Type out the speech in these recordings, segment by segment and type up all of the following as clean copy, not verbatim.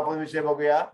आपण विषय बघूया.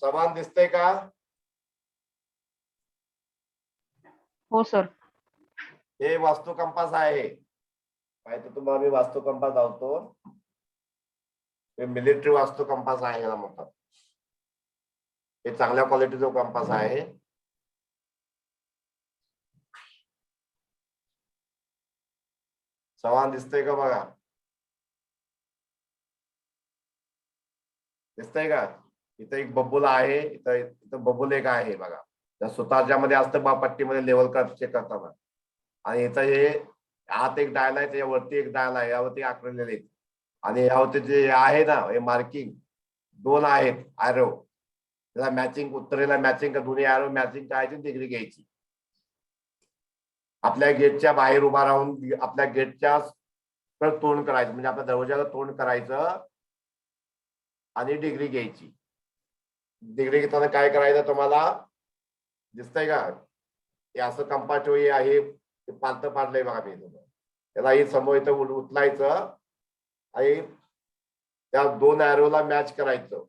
समान दिसतंय का? हो सर. हे वास्तू कंपास आहे. माहिती तुम्हाला मी वास्तू कंपास लावतो. हे मिलिटरी वास्तू कंपास आहे याला म्हणतात. हे चांगल्या क्वालिटीचा कंपास आहे. समान दिसतंय का बघा? दिसतंय का? इथं एक बबुल आहे. इथं बबुल एक आहे बघा. त्या सुतारच्या मध्ये असतं बा पट्टीमध्ये लेवल चेक करताना. आणि इथं हे आत एक डायल आहे, त्याच्यावरती एक डायल आहे, यावरती आखलेले आहेत. आणि यावरती जे आहे ना हे मार्किंग 2 आहेत ॲरो. त्याला मॅचिंग उत्तरेला मॅचिंग का दोन्ही ॲरो मॅचिंग करायची, डिग्री घ्यायची. आपल्या गेटच्या बाहेर उभा राहून आपल्या गेटच्या तोंड करायचं, म्हणजे आपल्या दरवाजाला तोंड करायचं आणि डिग्री घ्यायची. डिग्री घेताना काय करायचं तुम्हाला दिसतंय का? हे असं कंपास आहे, पालतं पाडलंय बघा मी. त्याला ही समोर इथं उचलायचं आणि त्या 2 ॲरोला मॅच करायचं.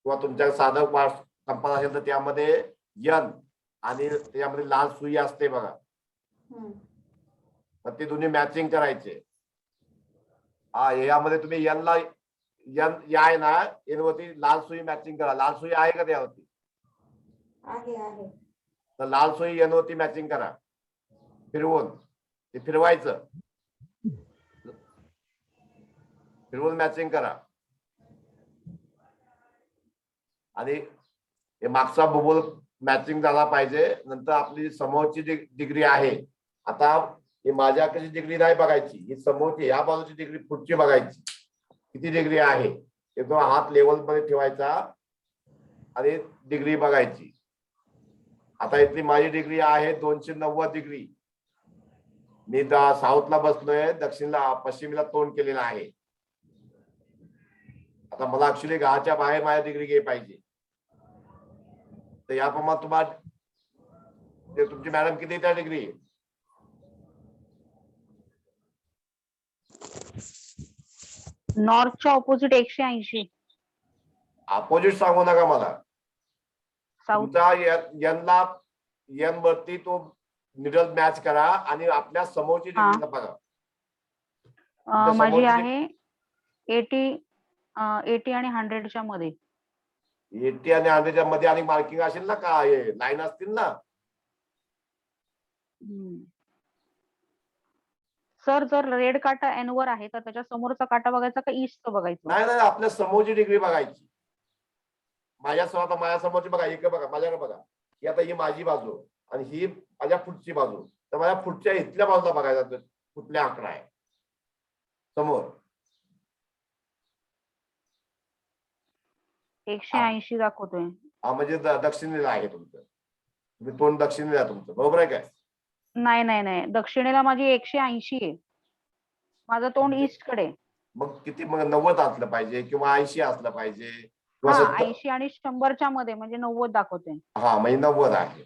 किंवा तुमच्या साधं कंपास असेल तर त्यामध्ये यन आणि त्यामध्ये लाल सुई असते बघा, तर ते दोन्ही मॅचिंग करायचे. हा, यामध्ये तुम्ही यन आहे ना, यावरती लाल सुई मॅचिंग करा. लाल सुई आहे का त्यावरती? आहे. तर लाल सुई यन वरती मॅचिंग करा. फिरवून ते फिरवायचं, फिरवून मॅचिंग करा. आणि हे मागचा बबल मॅचिंग झाला पाहिजे. नंतर आपली समोरची जी डिग्री आहे, आता ही माझ्याकडची डिग्री नाही बघायची, ही समोरची या बाजूची डिग्री पुढची बघायची. किती डिग्री आहे एकदम हात लेवल मध्ये ठेवायचा आणि डिग्री बघायची. आता इथली माझी डिग्री आहे 290 डिग्री. मी साऊथला बसलोय, दक्षिणला पश्चिमेला तोंड केलेलं आहे. आता मला ऍक्च्युली घराच्या बाहेर माझ्या डिग्री घे पाहिजे. तर याप्रमाणे तुम्हाला तुमची मॅडम किती त्या डिग्री? नॉर्थच्या ऑपोजिट 180. अपोजिट सांगू नका मला. साऊथ. तुमचा यनला यन वरती तो निडल मॅच करा आणि आपल्या समोरची हा. डिग्री बघा. तुमच्या माझी समोरची आहे 80 आणि 100च्या मध्ये. 80 आणि 100च्या मध्ये आणि मार्किंग असेल ना का लाईन असतील ना. सर जर रेड काटा एन वर आहे तर त्याच्या समोरचा काटा बघायचा का ईस्टचा बघायचा? नाही नाही, आपल्या समोरची डिग्री बघायची. माझ्या समोरची बघा, इकडे बघा, माझ्याकडे बघा. ही आता ही माझी बाजू आणि ही माझ्या पुढची बाजू. तर माझ्या पुढच्या इथल्या बाजूला बघायचा कुठल्या आकडा आहे समोर. 180 दाखवतोय. हा म्हणजे दक्षिणेला आहे तुमचं. तुम्ही तोंड दक्षिणेला आहे तुमचं, बरोबर आहे काय? नाही नाही नाही, दक्षिणेला माझी 180 आहे. माझं तोंड ईस्ट कडे. मग किती, मग 90 असलं पाहिजे किंवा 80 असलं पाहिजे किंवा हा, 70. 80 आणि 100च्या मध्ये म्हणजे 90 दाखवते. हा म्हणजे 90 आहे.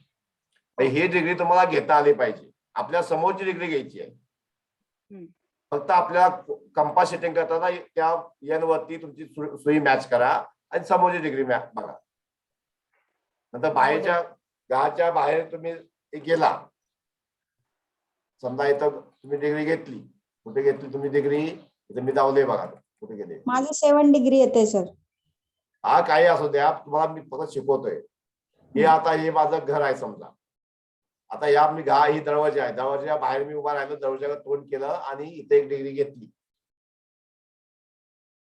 ही डिग्री तुम्हाला घेता आली पाहिजे. आपल्या समोरची डिग्री घ्यायची आहे. फक्त आपल्याला कंपास सेटिंग करताना त्या एन वरती तुमची सुई मॅच करा आणि समोरची डिग्री बघा. नंतर बाहेरच्या घराच्या बाहेर तुम्ही गेला, समजा इथं तुम्ही डिग्री घेतली. कुठे घेतली तुम्ही डिग्री? इथे मी दावले बघा, कुठे गेले. माझं 7 डिग्री येते सर. हा काही असू द्या, तुम्हाला मी फक्त शिकवतोय. हे आता हे माझं घर आहे समजा. आता या मी ही दरवाजा आहे, दरवाजा बाहेर मी उभा राहिलो, दरवाजाला तोंड केलं आणि इथे एक डिग्री घेतली.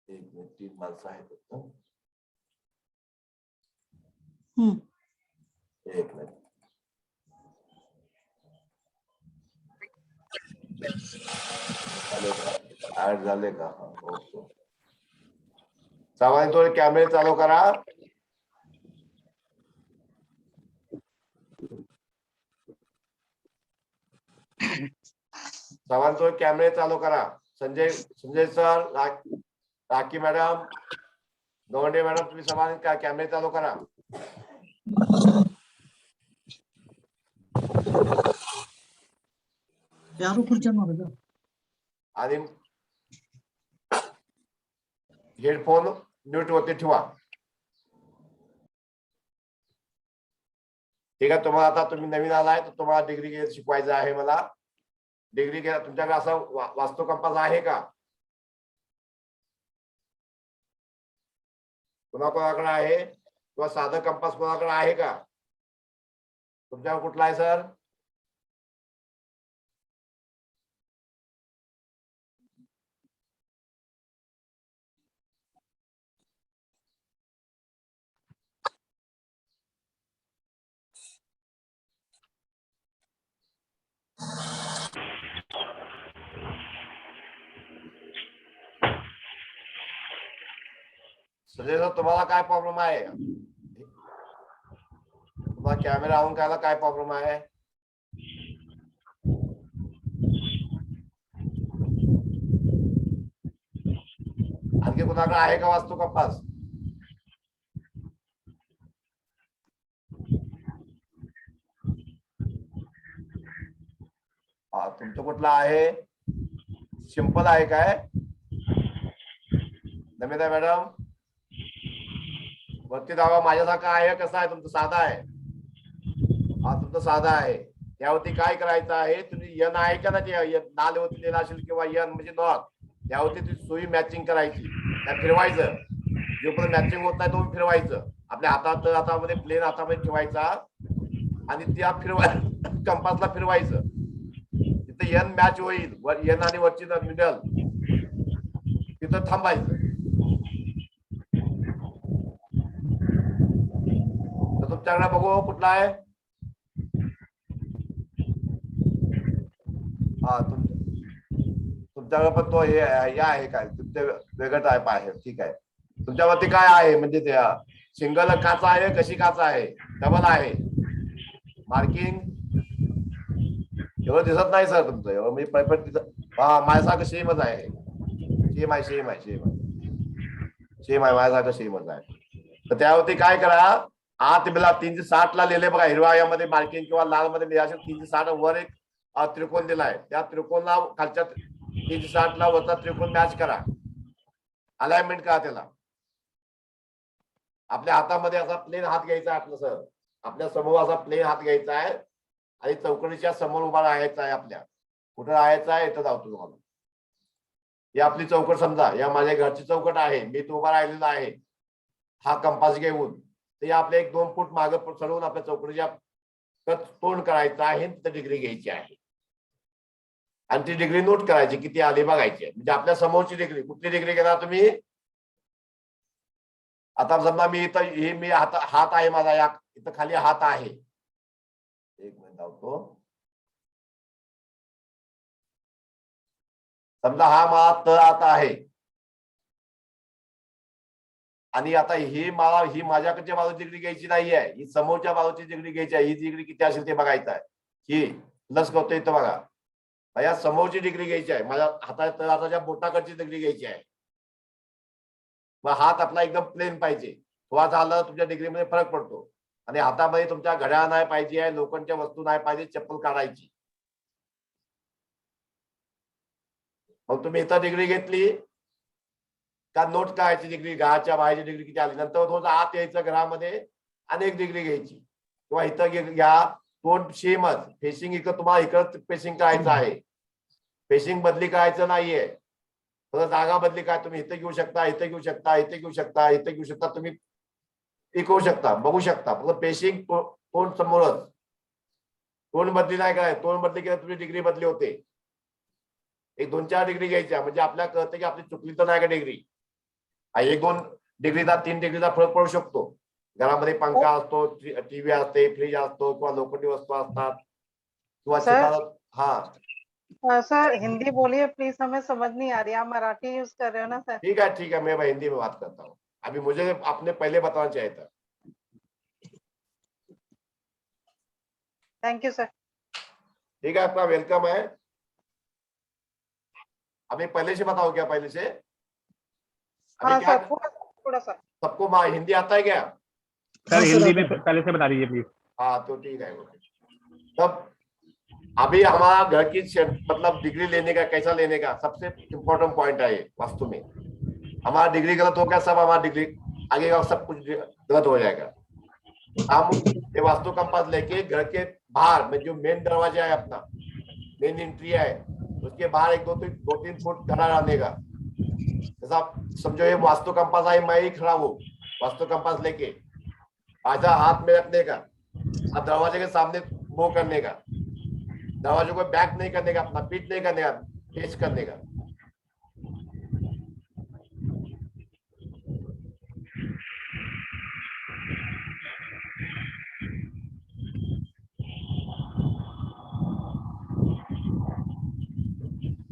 3 माणसं आहेत. एक मिनिट. ऍड झाले का? ओके. सामान्य थोडे कॅमेरे चालू करा. सर्वांचे कॅमेरे चालू करा. Sanjay sir, rakhi madam, Gawande madam, तुम्ही सर्वांनी कॅमेरे चालू करा. आणि हेडफोन म्यूट वरती ठेवा. ठीक आहे. तुम्हाला आता तुम्ही नवीन आलाय तर तुम्हाला डिग्री शिकवायचं आहे. मला डिग्री घ्या. तुमच्याकडे असा वास्तू कंपास आहे का? कोणाकोणाकडे आहे? किंवा साधं कंपास कोणाकडे आहे का? तुमच्याकडे कुठला आहे सर? संजय सर, तुम्हाला काय प्रॉब्लेम आहे? तुम्हाला कॅमेरा ऑन करायला काय प्रॉब्लेम आहे? आणखी कुणाकडे आहे का वास्तू कंपास? हा, तुमचं कुठला आहे? सिंपल आहे काय? नमिता मॅडम वरती दावा. माझ्यासारखा आहे? कसा आहे तुमचं? साधा आहे? हा, तुमचं साधा आहे. यावरती काय करायचं आहे? तुम्ही यन आहे का ना, ते नालवरती लिहिला असेल किंवा यन म्हणजे नॉर्थ, यावरती ती सुई मॅचिंग करायची. त्या फिरवायचं. जोपर्यंत मॅचिंग होत नाही तो फिरवायचं. आपल्या हातामध्ये प्लेन हातामध्ये ठेवायचा आणि त्या कंपासला फिरवायचं. तिथे यन मॅच होईल, यन आणि वरची मिडल, तिथं थांबायचं. तर तुमच्याकडे बघू कुठला आहे? हा, तुमच्याकडे पण तो हे आहे काय? तुमच्या वेगळं टाईप आहे. ठीक आहे. तुमच्यावरती काय आहे? म्हणजे त्या सिंगल काचा आहे, कशी काचा आहे, डबल आहे? मार्किंग एवढं दिसत नाही सर तुमचं. एवढं म्हणजे परफेक्ट दिसत. हा, माझ्यासारखं सेमच आहे. सेम आहे, सेम आहे, सेम आहे, सेम आहे, माझ्यासारखं सेमच आहे. तर त्यावरती काय करा? आत बिला 360 ला लिहिले बघा. हिरवा यामध्ये मार्किंग किंवा लाल मध्ये लिहा असेल 360. वर एक त्रिकोण दिलाय. त्या त्रिकोणला खालच्या 360 ला वरचा त्रिकोण मॅच करा. अलाइनमेंट करा त्याला. आपल्या हातामध्ये असा प्लेन हात घ्यायचा आहे, आपलं सर आपल्या समोर असा प्लेन हात घ्यायचा आहे आणि चौकटीच्या समोर उभा राहायचा आहे. आपल्या कुठं राहायचं आहे इथं जातो तुम्हाला. ही आपली चौकट समजा, या माझ्या घरची चौकट आहे, मी तो उभा राहिलेला आहे हा कंपास घेऊन. ते आपले 1-2 फूट मागं सरवून आपल्या चौकटीच्या तोंड करायचं आहे, तिथं डिग्री घ्यायची आहे आणि ती डिग्री नोट करायची किती आली बघायची आहे. म्हणजे आपल्या समोरची डिग्री, कुठली डिग्री घेणार तुम्ही. आता समजा मी इथं हे मी हात आहे माझा, या इथं खाली हात आहे. एक मिनिट धावतो. समजा हा माझा तळ आता आहे आणि आता ही माझ्याकडच्या बाजूची डिग्री घ्यायची नाही आहे, ही समोरच्या बाजूची डिग्री घ्यायची आहे. ही डिग्री किती असेल ते बघायचं आहे. ही प्लस करतो इथं बघा, या समोरची डिग्री घ्यायची आहे, माझ्या हाताच्या बोटाकडची डिग्री घ्यायची आहे. मग हात आपला एकदम प्लेन पाहिजे. थोडा झालं तुमच्या डिग्रीमध्ये फरक पडतो. आणि हातामध्ये तुमच्या घड्याळ नाही पाहिजे, लोखंडच्या वस्तू नाही पाहिजे, चप्पल काढायची. मग तुम्ही इथं डिग्री घेतली का नोट करायची डिग्री, घराच्या बाहेरची डिग्री किती आली. नंतर थोडं आत यायचं घरामध्ये आणि एक डिग्री घ्यायची. किंवा इथं घ्या, तोंड सेमच, फेसिंग इकडं तुम्हाला इकडं फेसिंग करायचं आहे, फेसिंग बदली करायचं नाहीये. थोडं जागा बदली काय, तुम्ही इथे घेऊ शकता, इथे घेऊ शकता, इथे घेऊ शकता, इथे घेऊ शकता, तुम्ही टिकवू शकता, बघू शकता. फक्त फेसिंग तोंड समोरच, तोंड बदली नाही काय. तोंड बदली केलं तुमची डिग्री बदली होते. 1-2-4 डिग्री घ्यायच्या म्हणजे आपल्याला कळतं की आपली चुकली तर नाही का डिग्री. 1-2 डिग्रीचा 3 डिग्रीचा फरक पडू शकतो. घरामध्ये पंखा असतो, टीव्ही असते, फ्रीज असतो, किंवा लोखंडी वस्तू असतात, किंवा सर हिंदी बोलिए प्लीज, हमें समझ नहीं आ रही. आप मराठी यूज कर रहे हो ना सर. ठीक है मैं हिंदी में बात करता हूँ. अभी मुझे आपने पहले बताना चाहिए था. Thank you sir. ठीक है, आपका वेलकम है. अभी पहले से बताओ क्या, पहले से. हाँ सर, थोड़ा सा. सबको हिंदी आता है क्या. सर हिंदी में पहले से बता दीजिए प्लीज. हाँ तो ठीक है. तब अभी हमारा घर की मतलब डिग्री लेने का, कैसा लेने का, सबसे इम्पोर्टेंट पॉइंट है ये. वास्तु में हमारा डिग्री गलत हो गया, सब हमारा डिग्री आगे का सब कुछ गलत हो जाएगा. हम ये वास्तु कंपास लेके घर के बाहर में जो मेन दरवाजा है, अपना मेन एंट्री है, उसके बाहर 1-2-3 फुट खड़ा रहने का. जैसा समझो ये वास्तु कंपास है, मैं ही खड़ा हूँ वास्तु कंपास लेके, ऐसा हाथ में रखने का, अब दरवाजे के सामने मुंह करने का, दरवाजे को बैक नहीं करने का, अपना पीठ नहीं करने का, फेस करने का.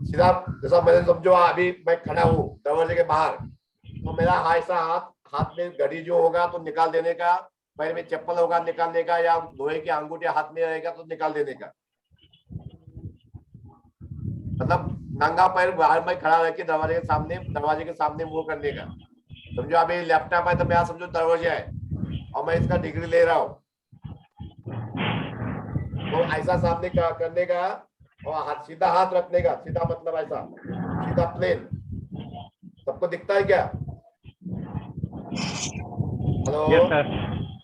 सीधा जैसा मैंने समझो अभी मैं खड़ा हूँ दरवाजे के बाहर, तो मेरा ऐसा हाथ में घड़ी जो होगा तो निकाल देने का, पैर में चप्पल होगा निकालने का, या लोहे की अंगूठी हाथ में रहेगा तो निकाल देने का. मतलब नंगा पैर बाहर में खड़ा रह के दरवाजे के सामने मुंह करने का. समझो अभी लैपटॉप है तो मेरा समझो दरवाजा है और मैं इसका डिग्री ले रहा हूँ, तो ऐसा सामने करने का और सीधा हाथ रखने का. सीधा मतलब ऐसा सीधा प्लेन. सबको दिखता है क्या. हेलो. यस सर,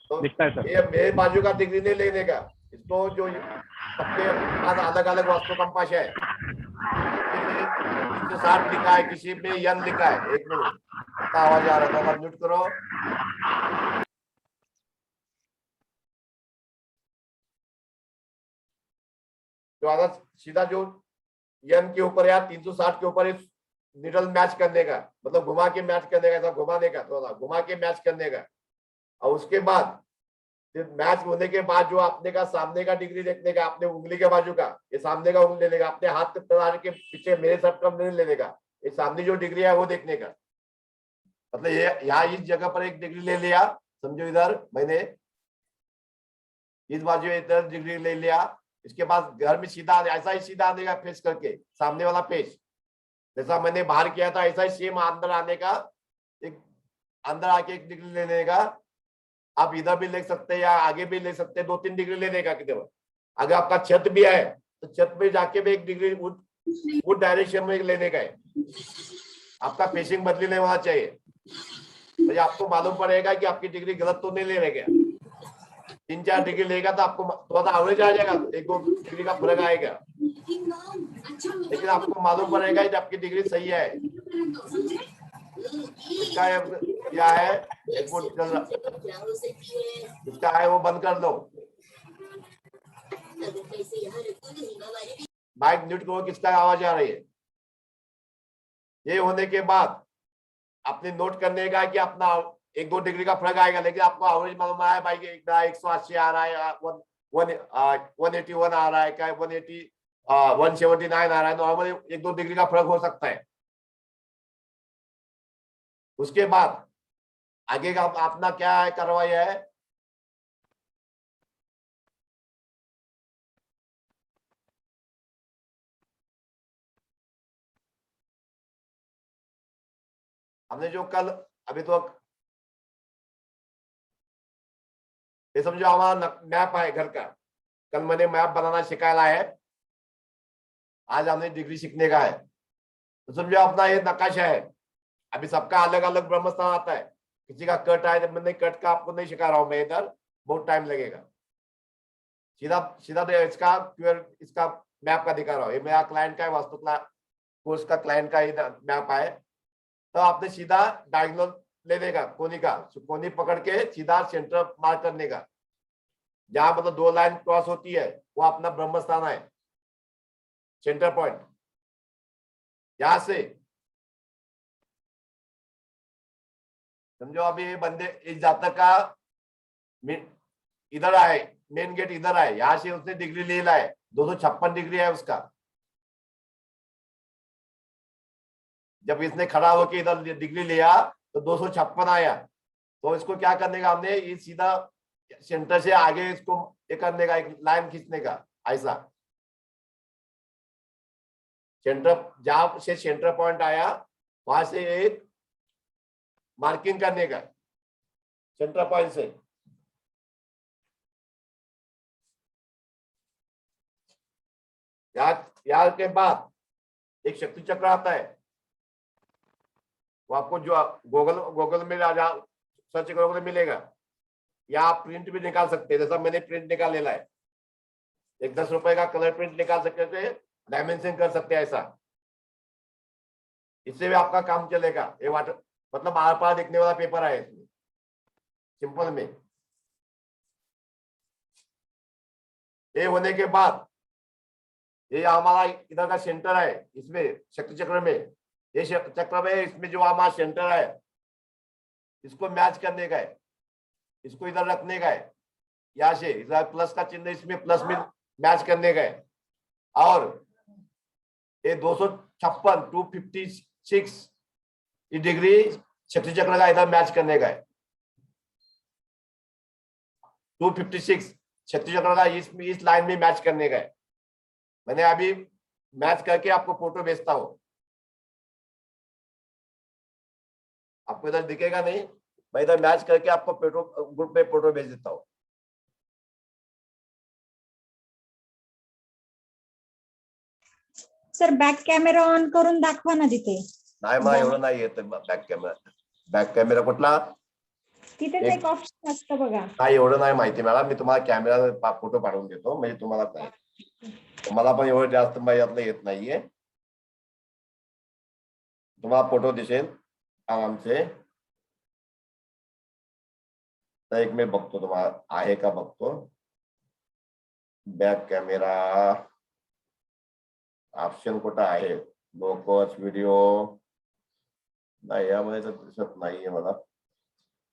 तो दिखता है सर. ये मेरे बाजू का डिग्री नहीं लेने का. इसको जो सबके पास अलग अलग वास्तु कंपास है, 360 लिखा है, किसी में यन लिखा है. एक मिनट, आवाज आ रहा था, म्यूट करो. जो आधा सीधा जो यन के ऊपर या 360 के ऊपर निडल मैच करने का, मतलब घुमा के मैच करने का, ऐसा घुमाने का, थोड़ा घुमा के मैच करने का. और उसके बाद मैच होने के बाद जो आपने का सामने का डिग्री देखने का, अपने उंगली के बाजू का, ये सामने का उंगली लेने का, अपने हाथ के पीछे मेरे सब कम नहीं लेने का, ये सामने जो डिग्री है वो देखने का. मतलब ये यहाँ इस जगह पर एक डिग्री ले लिया, समझो इधर मैंने इस बाजू इधर डिग्री ले लिया. इसके बाद घर में सीधा ऐसा ही सीधा आने का, फेस करके सामने वाला फेस जैसा मैंने बाहर किया था ऐसा ही सेम अंदर आने का, एक अंदर आके एक डिग्री लेने का. आप इधर भी ले सकते हैं या आगे भी ले सकते हैं, 2-3 डिग्री लेने का. किधर अगर आपका छत भी है तो छत पे जाके भी एक डिग्री उस डायरेक्शन में लेने का है. आपका पेशिंग बदली नहीं होना चाहिए। तो आपको मालूम पड़ेगा कि आपकी डिग्री गलत तो नहीं ले रहे क्या। 3-4 डिग्री लेगा तो आपको थोड़ा सा एवरेज आ जाएगा, 1-2 डिग्री का फर्क आएगा, लेकिन आपको मालूम पड़ेगा कि आपकी डिग्री सही है। इसका क्या है, इनपुट चल रहा, इसका है वो बंद कर दो। माइक म्यूट करो, किसका आवाज आ रही है। ये होने के बाद आपने नोट करने का कि अपना 1-2 डिग्री का फर्क आएगा, लेकिन आपको एवरेज मालूम आया भाई 180 आ रहा है, 181 आ रहा है, क्या 180 179 आ रहा है, नॉर्मली 1-2 डिग्री का फर्क हो सकता है। उसके बाद आगे का अपना क्या है, कार्रवाई है, हमने जो कल अभी तो ये समझो हमारा मैप है घर का, कल मैंने मैप बनाना सिखाया है, आज हमने डिग्री सीखने का है। तो समझो अपना ये नकाशा है। अभी सबका अलग अलग ब्रह्म स्थान आता है, किसी का कट आए, मैंने कट का आपको नहीं सिखा रहा हूं मैं, इधर बहुत टाइम लगेगा। सीधा सीधा इसका इसका मैप का दिखा रहा हूँ। ये मेरा क्लाइंट का है, वास्तु कोर्स का क्लाइंट का ही मैप है। तो आपने सीधा डायगोनल लेने का, कोनी का, कोनी पकड़ के सीधा सेंटर मार्क करने का, जहां मतलब 2 लाइन क्रॉस होती है वो अपना ब्रह्म स्थान है, सेंटर पॉइंट। यहां से समझो अभी ये बंदे इस जातक का इधर आए, मेन गेट इधर आए, यहां से उसने डिग्री ले ला है, 256 डिग्री है उसका। जब इसने खड़ा होकर इधर डिग्री लिया तो 256 आया। तो इसको क्या करने का, हमने ये सीधा सेंटर से आगे इसको ये करने का, एक लाइन खींचने का, ऐसा सेंटर, जहां से सेंटर पॉइंट आया वहां से एक मार्किंग करने का सेंटर पॉइंट से। यहाँ के बाद एक शक्ति चक्र आता है, वो आपको जो गूगल में सर्च करोगे मिलेगा, या आप प्रिंट भी निकाल सकते हैं, जैसा मैंने प्रिंट निकाल लेना है। एक 10 रुपए का कलर प्रिंट निकाल सकते थे, डायमेंशन कर सकते हैं ऐसा, इससे भी आपका काम चलेगा। ये वाटर मतलब आर पार दिखने वाला पेपर है इसमें, सिंपल में। ये होने के बाद ये हमारा इधर का सेंटर है, इसमें शक्ति चक्र में, ये चक्र में इसमें जो हमारा सेंटर है इसको मैच करने का है, इसको इधर रखने का है, यहाँ से इधर प्लस का चिन्ह इसमें प्लस में मैच करने का है। और ये 256 डिग्री शक्ति चक्र का इधर मैच करने का है। 256 शक्ति चक्र का इस लाइन में मैच करने का है। मैंने अभी मैच करके आपको फोटो भेजता हूं, आपको इधर दिखेगा नहीं, मैं इधर मैच करके आपको फोटो ग्रुप में फोटो भेज देता हूं। सर बॅक कॅमेरा ऑन करून दाखवा ना तिथे. नाही मला एवढं नाही येत बॅक कॅमेरा कुठला, तिथेच एक ऑप्शन असतं बघा. नाही एवढं नाही माहिती मला, मी तुम्हाला कॅमेरा फोटो पाठवून देतो, म्हणजे तुम्हाला नाही, मला पण एवढं जास्त यातलं येत नाहीये। तुम्हाला फोटो दिसेल आराम से, तर एक मी बघतो तुम्हाला आहे का बघतो। बॅक कॅमेरा ऑप्शन कुठं आहे, लोकस व्हिडिओ, नाही यामध्ये तर दिसत नाहीये मला,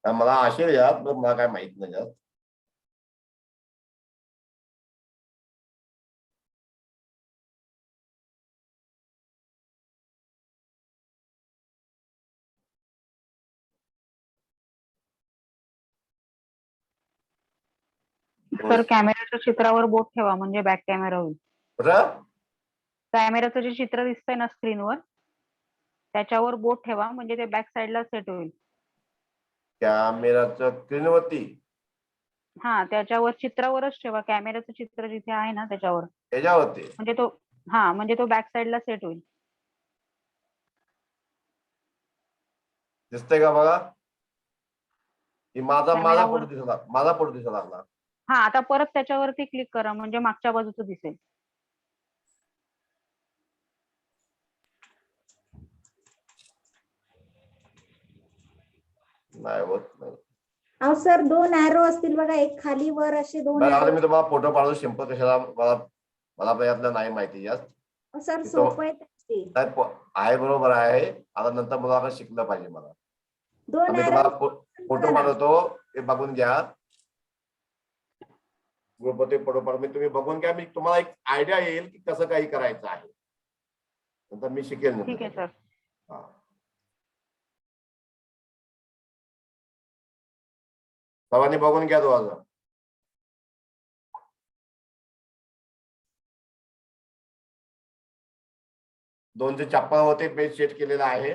मला असेल यात पण मला काय माहित नाही यात। सर कॅमेऱ्याच्या चित्रावर बोट ठेवा म्हणजे बॅक कॅमेरा होईल। कॅमेऱ्याचं जे चित्र दिसतंय ना स्क्रीनवर, त्याच्यावर बोट ठेवा म्हणजे ते बॅक साइडला सेट होईल। कॅमेराच्या स्क्रीनवरती, हा त्याच्यावर चित्रावरच ठेवा, कॅमेऱ्याचं चित्र जिथे आहे ना त्याच्यावर, त्याच्यावरती म्हणजे तो बॅक साइडला सेट होईल। दिसतंय का बघा? ही माझा Camera फोटो वर. दिसला, माझा फोटो दिसला लागला. हा, आता परत त्याच्यावरती क्लिक करा म्हणजे मागच्या बाजूचं दिसेल. नाही होत नाही. अहो सर 2 ऍरो असतील बघा, एक खाली वर असे 2 बरं आता ऍरो. मी तुम्हाला फोटो पाठवतो सिंपल, कशाला मला मला पण यातलं नाही माहिती जास्त. सर तो- सोपं आहे ते. नाही, आहे बरोबर आहे. आता नंतर मला आता शिकलं पाहिजे मला. 2 मी ऍरो तुम्हाला फोटो पाठवतो, ते बघून घ्या. ग्रुपवरती फोटो पाठवतो, मी तुम्ही बघून घ्या. मी तुम्हाला एक आयडिया येईल की कसं काही करायचं आहे. नंतर मी शिकेल. ठीक आहे सर. हा. सर्वांनी बघून घ्या 2000. 256 होते पेज सेट केलेला आहे.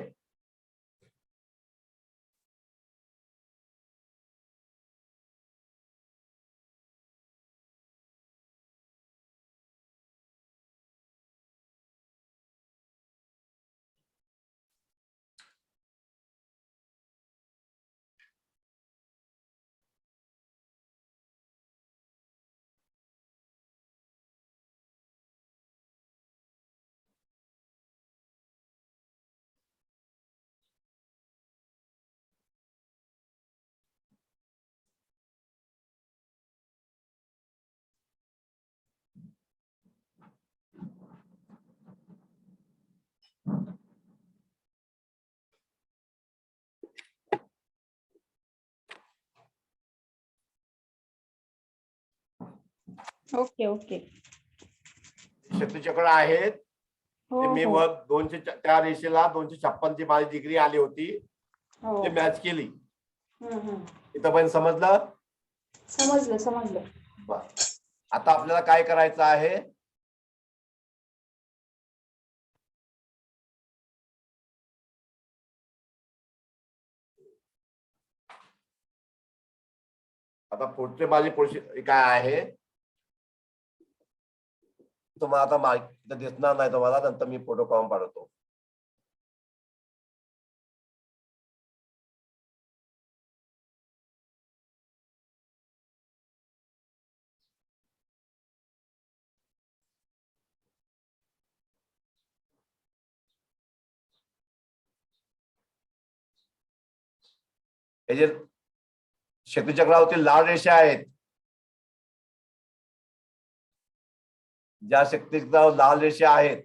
Okay okay. शक्तीचक्र आहेत. हो ते मी हो वर 200 त्या रेषेला 256 ची माझी डिग्री आली होती, हो. ते मॅच केली. हम्म. इथं पण समजलं? समजलं समजलं. बरं. आता आपल्याला काय करायचं आहे? आता पुढचे माझी पुढची काय आहे तुम्हाला आता माहिती दिसणार नाही तुम्हाला, नंतर मी फोटो काढून पाठवतो. हे जे शक्तीचक्रावरती लाल रेषा आहेत, ज्या शक्तीचक्रावर लाल रेषा आहेत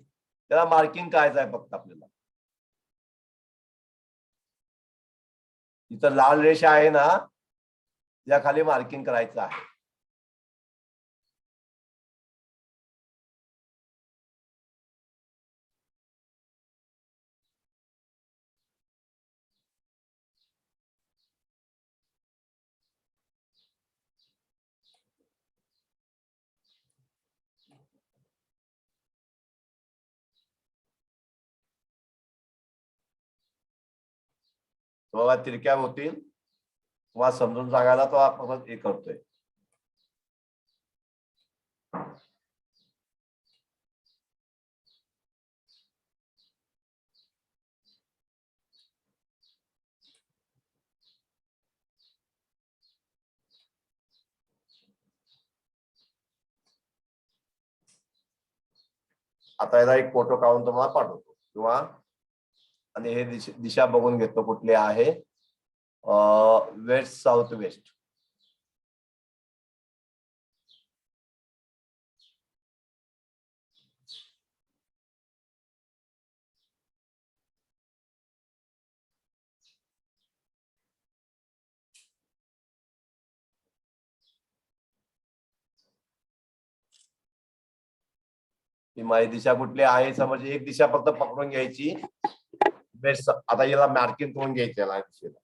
त्याला मार्किंग करायचं आहे फक्त आपल्याला. इथं लाल रेषा आहे ना, त्या खाली मार्किंग करायचं आहे. तो तिरक्या होतील, तुम्हाला समजून सांगायला तो आपण हे करतोय. आता याला एक फोटो काढून तुम्हाला पाठवतो किंवा आणि हे दिशा बघून घेतो कुठली आहे. Waste south west. ही माझी दिशा कुठली आहे समज, एक दिशा फक्त पकडून घ्यायची. वेस्ट. आता याला मार्किंग करून घ्यायचं याला दिशेला.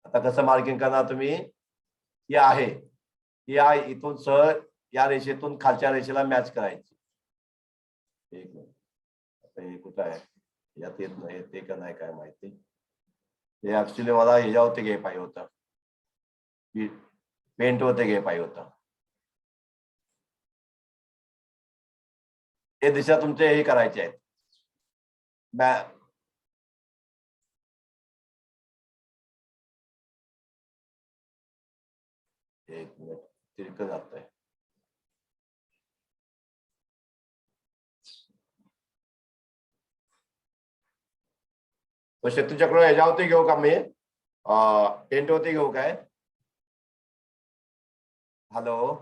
आता कसं मार्किंग करणार तुम्ही? ही आहे, या इथून सर या रेषेतून खालच्या रेषेला मॅच करायची. एक मिनिट, आता हे कुठं आहे? यात येत नाही ते का नाही काय माहिती. हे ऍक्च्युली मला ह्याच्यावरती घे पाहिजे होतं, पेंट वरती घे पाहिजे होतं. हे दिशा तुमचे हे करायचे आहेत. एक मिनट, तिरकन आता है। तो शत्रुचक्र ह्याच्या होते घेऊ का मी? पेंट होते घेऊ काय? हॅलो,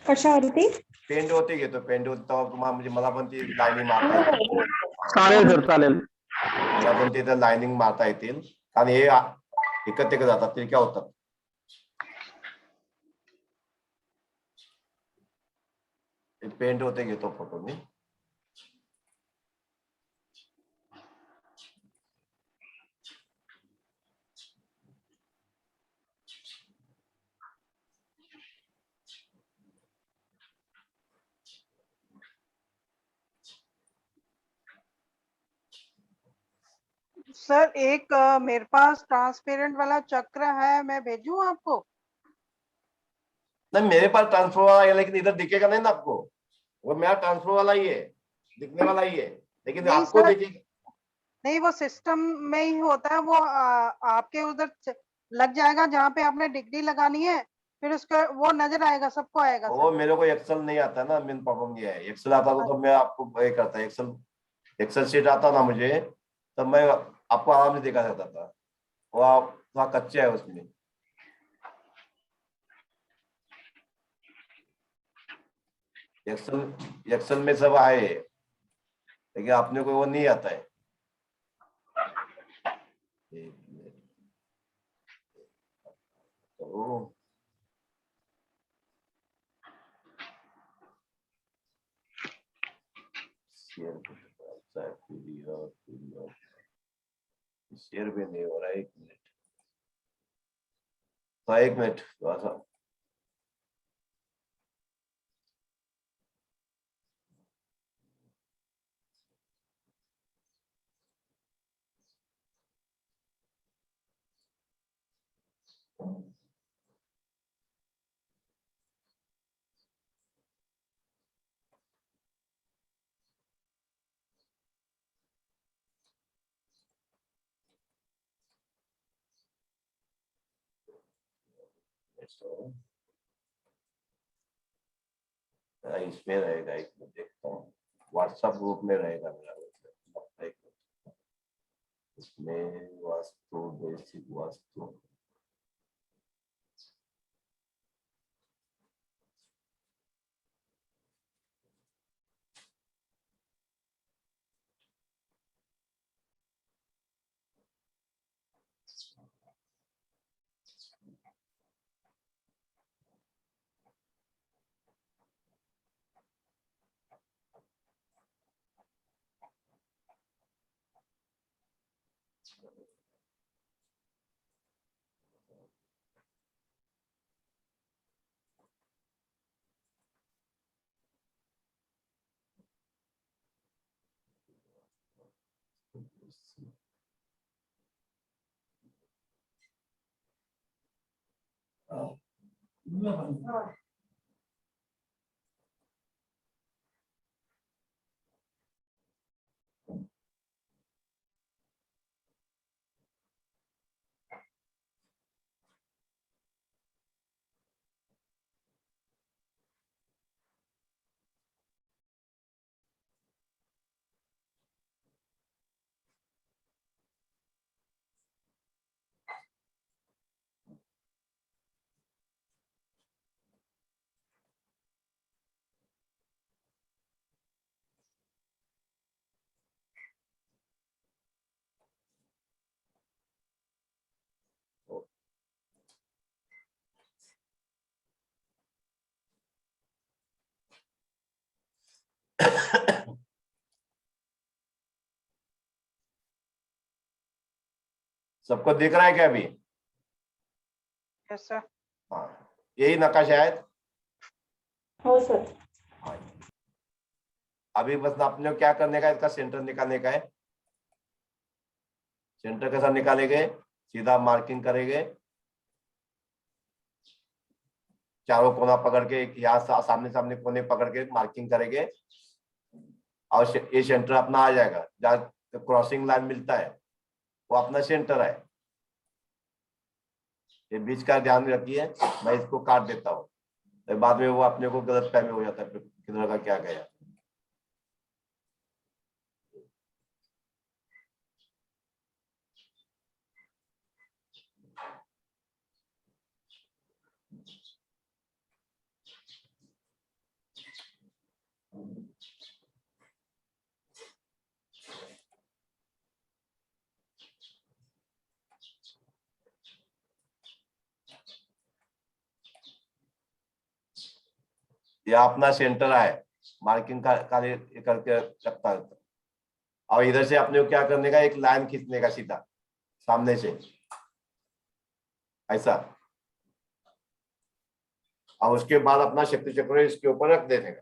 कशावरती? पेंट होते घेतो, पेंट होते तेव्हा तुम्हाला म्हणजे मला पण ती लाईनिंग मारता येईल, चालेल सर चालेल. मला पण तिथे लाईनिंग मारता येतील, आणि हे एकत्र जातात, तिरक्या होतात. पेंट होते घेतो फोटो मी. सर एक मेरे पास ट्रांसपेरेंट वाला चक्र है, मैं भेजूं आपको? नहीं, मेरे पास ट्रांसफर वाला है, लेकिन इधर दिखेगा नहीं ना आपको, वो मेरा ट्रांसफर वाला ही है, दिखने वाला ही है, लेकिन नहीं आपको सर, दिखेगा नहीं वो सिस्टम में ही होता है, वो आपके उधर लग जाएगा जहाँ पे आपने डिग्री लगानी है, फिर उसका वो नजर आएगा, सबको आएगा वो सर। मेरे को एक्सेल नहीं आता ना, मेन प्रॉब्लम ये है। एक्सेल आता तो मैं आपको ये करता, एक्सेल शीट आता ना मुझे, तब मैं आपको आराम से दिखा सकता था। वो आप थोड़ा कच्चे है उसमें। एक्सेल में सब आए, लेकिन आपने को वो नहीं आता है। एक मिनट, तो शेयर भी नहीं हो रहा है। एक मिनट, तो एक मिनट थोड़ा सा, इसमें रहेगा। एक मिनट देखता हूँ, व्हाट्सएप ग्रुप में रहेगा मेरा, एक मिनट। इसमें वास्तु, बेसिक वास्तु, सबको दिख रहा है क्या अभी? Yes sir. हाँ, यही नकाशा है। हो सर। हाँ, अभी बस आपने क्या करने का है, इसका सेंटर निकालने का है। सेंटर कैसा निकालेंगे? सीधा मार्किंग करेंगे, चारों कोना पकड़ के, यहाँ सामने सामने कोने पकड़ के मार्किंग करेंगे, और ये सेंटर अपना आ जाएगा। जहाँ क्रॉसिंग लाइन मिलता है वो अपना सेंटर है। ये बीच का ध्यान रखिए, मैं इसको काट देता हूँ, तो बाद में वो अपने को गलत फहमी हो जाता है किधर का क्या गया। ये अपना सेंटर है, मार्किंग का कार्य करके रखता है। और इधर से अपने को क्या करने का, एक लाइन खींचने का सीधा सामने से ऐसा, और उसके बाद अपना शक्ति चक्र इसके ऊपर रख देने का,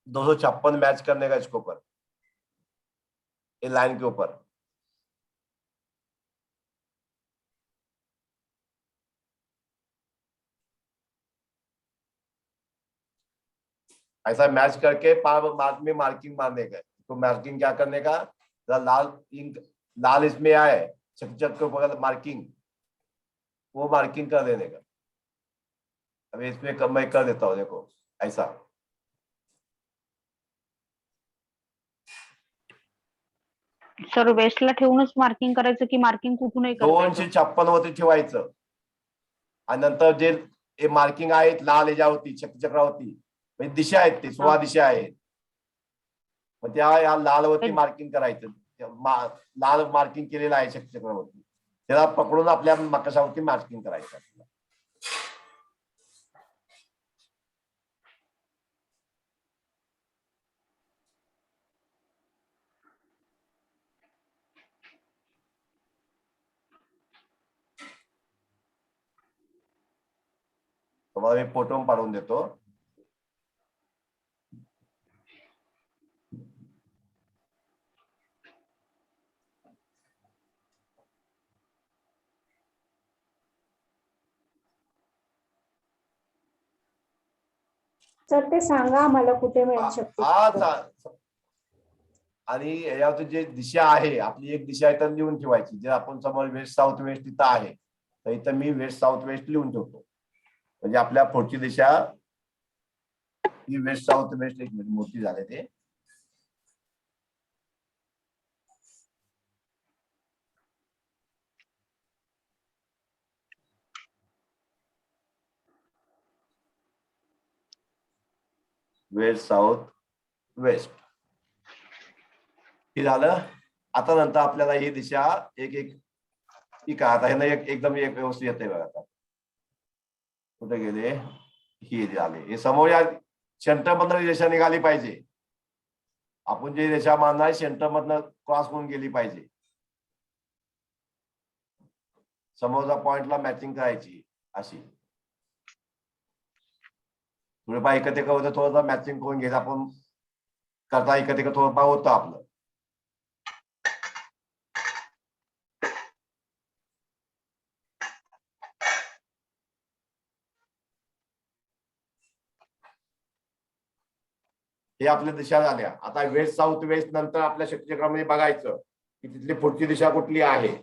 256 मैच करने का इसके ऊपर, ये लाइन के ऊपर। ऐसा मैच करके बाद में मार्किंग मारने का। तो मार्किंग क्या करने का, लाल इंक लाल इसमें आए शक्ति चक्र के ऊपर मार्किंग, वो मार्किंग कर देने का। अभी इसमें मैं कर देता हूँ, देखो ऐसा। सर वेस्टला ठेवूनच मार्किंग करायचं की मार्किंग कुठूनही करता येतं? 256 वरती ठेवायचं, आणि नंतर जे मार्किंग आहेत लाल ह्याच्यावरती शक्तिचक्रावरती, म्हणजे दिशा आहेत, ते 16 दिशा आहेत, मग त्या या लालवरती मार्किंग करायचं। लाल मार्किंग केलेलं आहे शक्तिचक्रावरती, त्याला पकडून आपल्या मकशावरती मार्किंग करायचं। तुम्हाला मी फोटो पाडून देतो। सर ते सांगा आम्हाला कुठे मिळू शकते. आणि यावरती जे दिशा आहे आपली, एक दिशा आहे तर लिहून ठेवायची, जे आपण समोर वेस्ट साऊथ वेस्ट इथं आहे, तर इथं मी वेस्ट साऊथ वेस्ट लिहून ठेवतो, म्हणजे आपल्या पुढची दिशा ही वेस्ट साऊथ वेस्ट। एक मिनिट, मोठी झाले ते, वेस्ट साऊथ वेस्ट हे झालं। आता नंतर आपल्याला ही दिशा एक एक ठीक आहे, आता हे ना एकदम एक व्यवस्थित येते बघा। आता कुठे गेले, ही झाले, हे समोर या सेंटर मधनं दिशा निघाली पाहिजे। आपण जे दिशा मानणार सेंटर मधनं क्रॉस होऊन गेली पाहिजे, समोरच्या पॉइंटला मॅचिंग करायची अशी। थोडंफार एकत्र होतं, थोडंसं मॅचिंग करून घ्यायचं आपण, करता एकत्र थोडंफार होतं आपलं। हे आपल्या दिशा झाल्या। आता वेस्ट साऊथ वेस्ट नंतर आपल्या शक्तिचक्रामध्ये बघायचं की तिथली पुढची दिशा कुठली आहे।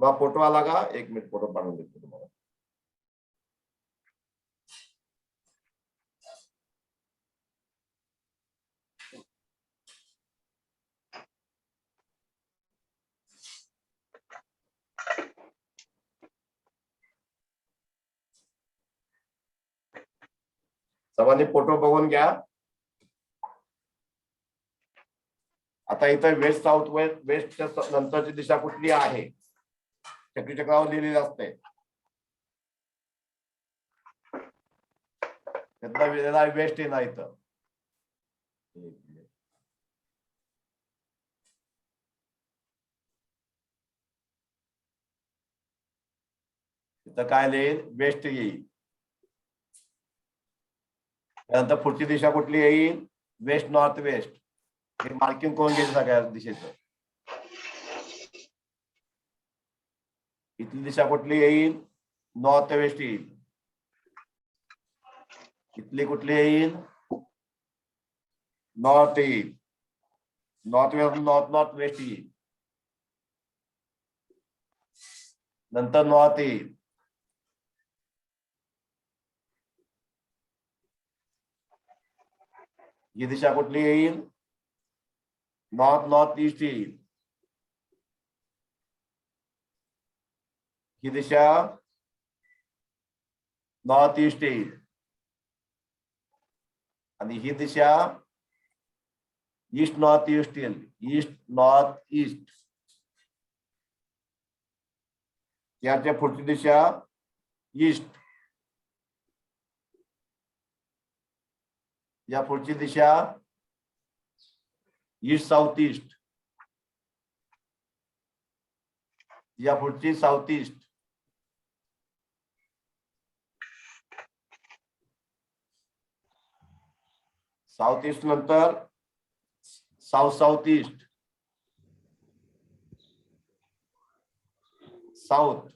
मग फोटो आला का, एक मिनिट फोटो पाडून देतो तुम्हाला। सर्वांनी फोटो बघून घ्या। आता इथं वेस्ट साऊथ वेस्ट वेस्ट नंतरची दिशा कुठली आहे शक्तिचक्रावर लिहिलेली असते, त्यातला वेस्ट आहे ना इथं। इथं काय लिहिल, वेस्ट येईल। त्यानंतर पुढची दिशा कुठली येईल, वेस्ट नॉर्थ वेस्ट। हे मार्किंग करून घ्यायचं सगळ्या दिशेचं। इथली दिशा कुठली येईल, नॉर्थ वेस्ट येईल। इथली कुठली येईल, नॉर्थ येईल। North west north north west येईल। नंतर नॉर्थ येईल, ही दिशा कुठली येईल? नॉर्थ नॉर्थ ईस्ट येईल, ही दिशा नॉर्थ ईस्ट येईल आणि ही दिशा ईस्ट नॉर्थ ईस्ट येईल, ईस्ट नॉर्थ ईस्ट. याच्या पुढची दिशा ईस्ट, या पुढची दिशा ईस्ट साऊथ ईस्ट, या पुढची साऊथ ईस्ट. साऊथ ईस्ट नंतर south south east, south,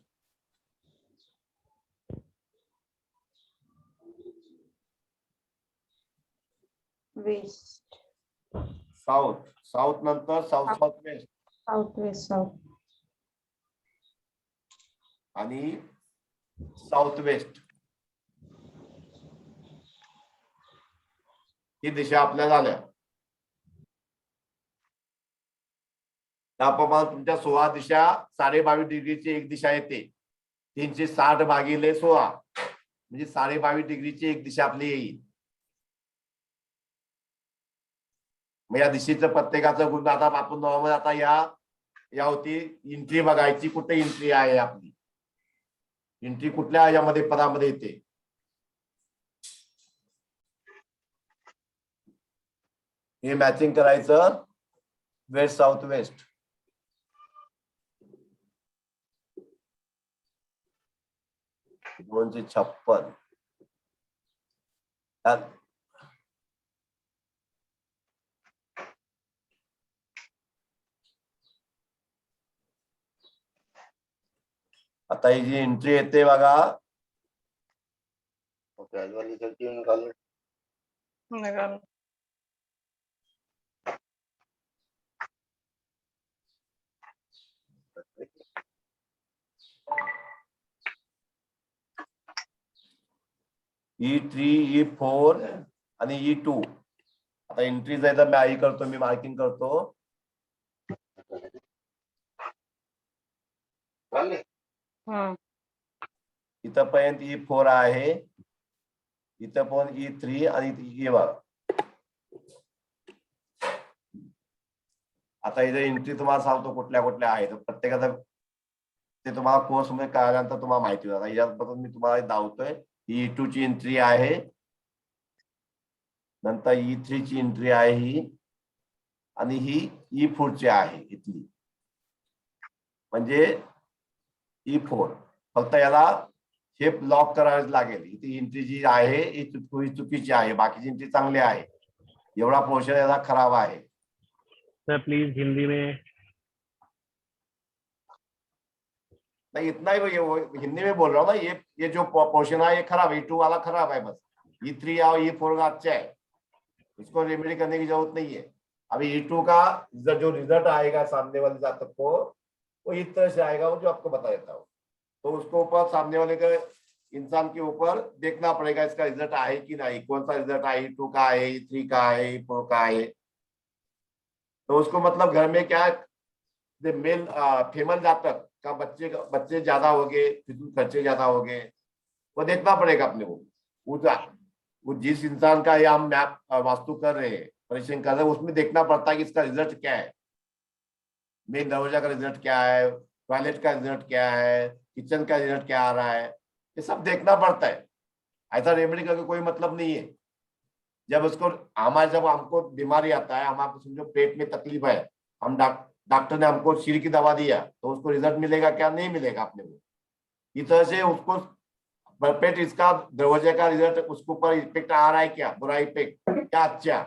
west, south, south नंतर south south west south west, south. आणि साऊथ वेस्ट. ही दिशा आपल्या झाल्या. त्याप्रमाणे तुमच्या 16 दिशा 22.5 डिग्रीची एक दिशा येते. 360 भागिले 16 म्हणजे 22.5 डिग्रीची एक दिशा आपली येईल. मग या दिशेचं प्रत्येकाचं गुण आता आपण नॉर्मल आता या होती एंट्री बघायची, कुठे एंट्री आहे आपली, एंट्री कुठल्या यामध्ये पदामध्ये येते. हे मॅचिंग करायचं वेस्ट साऊथ वेस्ट. दोनशे 56. आता ही जी एंट्री येते बघा, निकालो. E3, E4 आणि E2. आता एंट्री जायचं मी आई करतो, मी मार्किंग करतो. इथं पर्यंत E4 आहे, इथं पण E3 आणि E1. आता इथे एंट्री तुम्हाला सांगतो कुठल्या कुठल्या आहेत. प्रत्येकाचा ते तुम्हाला कोर्स मध्ये कळल्यानंतर तुम्हाला माहिती होईल. याबद्दल मी तुम्हाला दावतोय. E2 ची एंट्री आहे, नंतर E3 ची एंट्री आहे ही, आणि ही E4 ची आहे इथली, म्हणजे E4. फक्त याला हे ब्लॉक करावेच लागेल. इथे एंट्री जी आहे ही चुकीची आहे, बाकीची एंट्री चांगली आहे. एवढा पोर्शन याला खराब आहे. सर प्लीज हिंदी में. नहीं इतना ही हिंदी में बोल रहा हूँ ना. ये जो पोर्शन है ये खराब है, E2 वाला खराब है. बस E3 और E4 का अच्छा है, इसको रेमेडी करने की जरूरत नहीं है. अभी E2 का जो रिजल्ट आएगा सामने वाले जातक को, वो इस तरह से आएगा, वो जो आपको बता देता हूँ. तो उसको ऊपर सामने वाले के इंसान के ऊपर देखना पड़ेगा इसका रिजल्ट आहे कि नहीं, कौन सा रिजल्ट है, E2 का है, E3 का है, E4 का है. तो उसको मतलब घर में क्या है, मेल फीमेल जातक का बच्चे ज्यादा हो गए, खर्चे ज्यादा हो गए, वो देखना पड़ेगा अपने को. वो जिस इंसान का ये हम मैप वास्तु कर रहे हैं, परीक्षण कर रहे हैं, उसमें देखना पड़ता है कि इसका रिजल्ट क्या है, मेन दरवाजा का रिजल्ट क्या है, टॉयलेट का रिजल्ट क्या है, किचन का रिजल्ट क्या आ रहा है, ये सब देखना पड़ता है. ऐसा रेमेडी करके कोई मतलब नहीं है. जब हमको बीमारी आता है, हम आपको समझो पेट में तकलीफ है, हम डॉक्टर ने हमको शीर की दवा दिया, तो उसको रिजल्ट मिलेगा क्या, नहीं मिलेगा अपने को. इस तरह से उसको पेट इसका दरवाजे का रिजल्ट उसके ऊपर इफेक्ट आ रहा है क्या, बुरा इफेक्ट क्या अच्छा,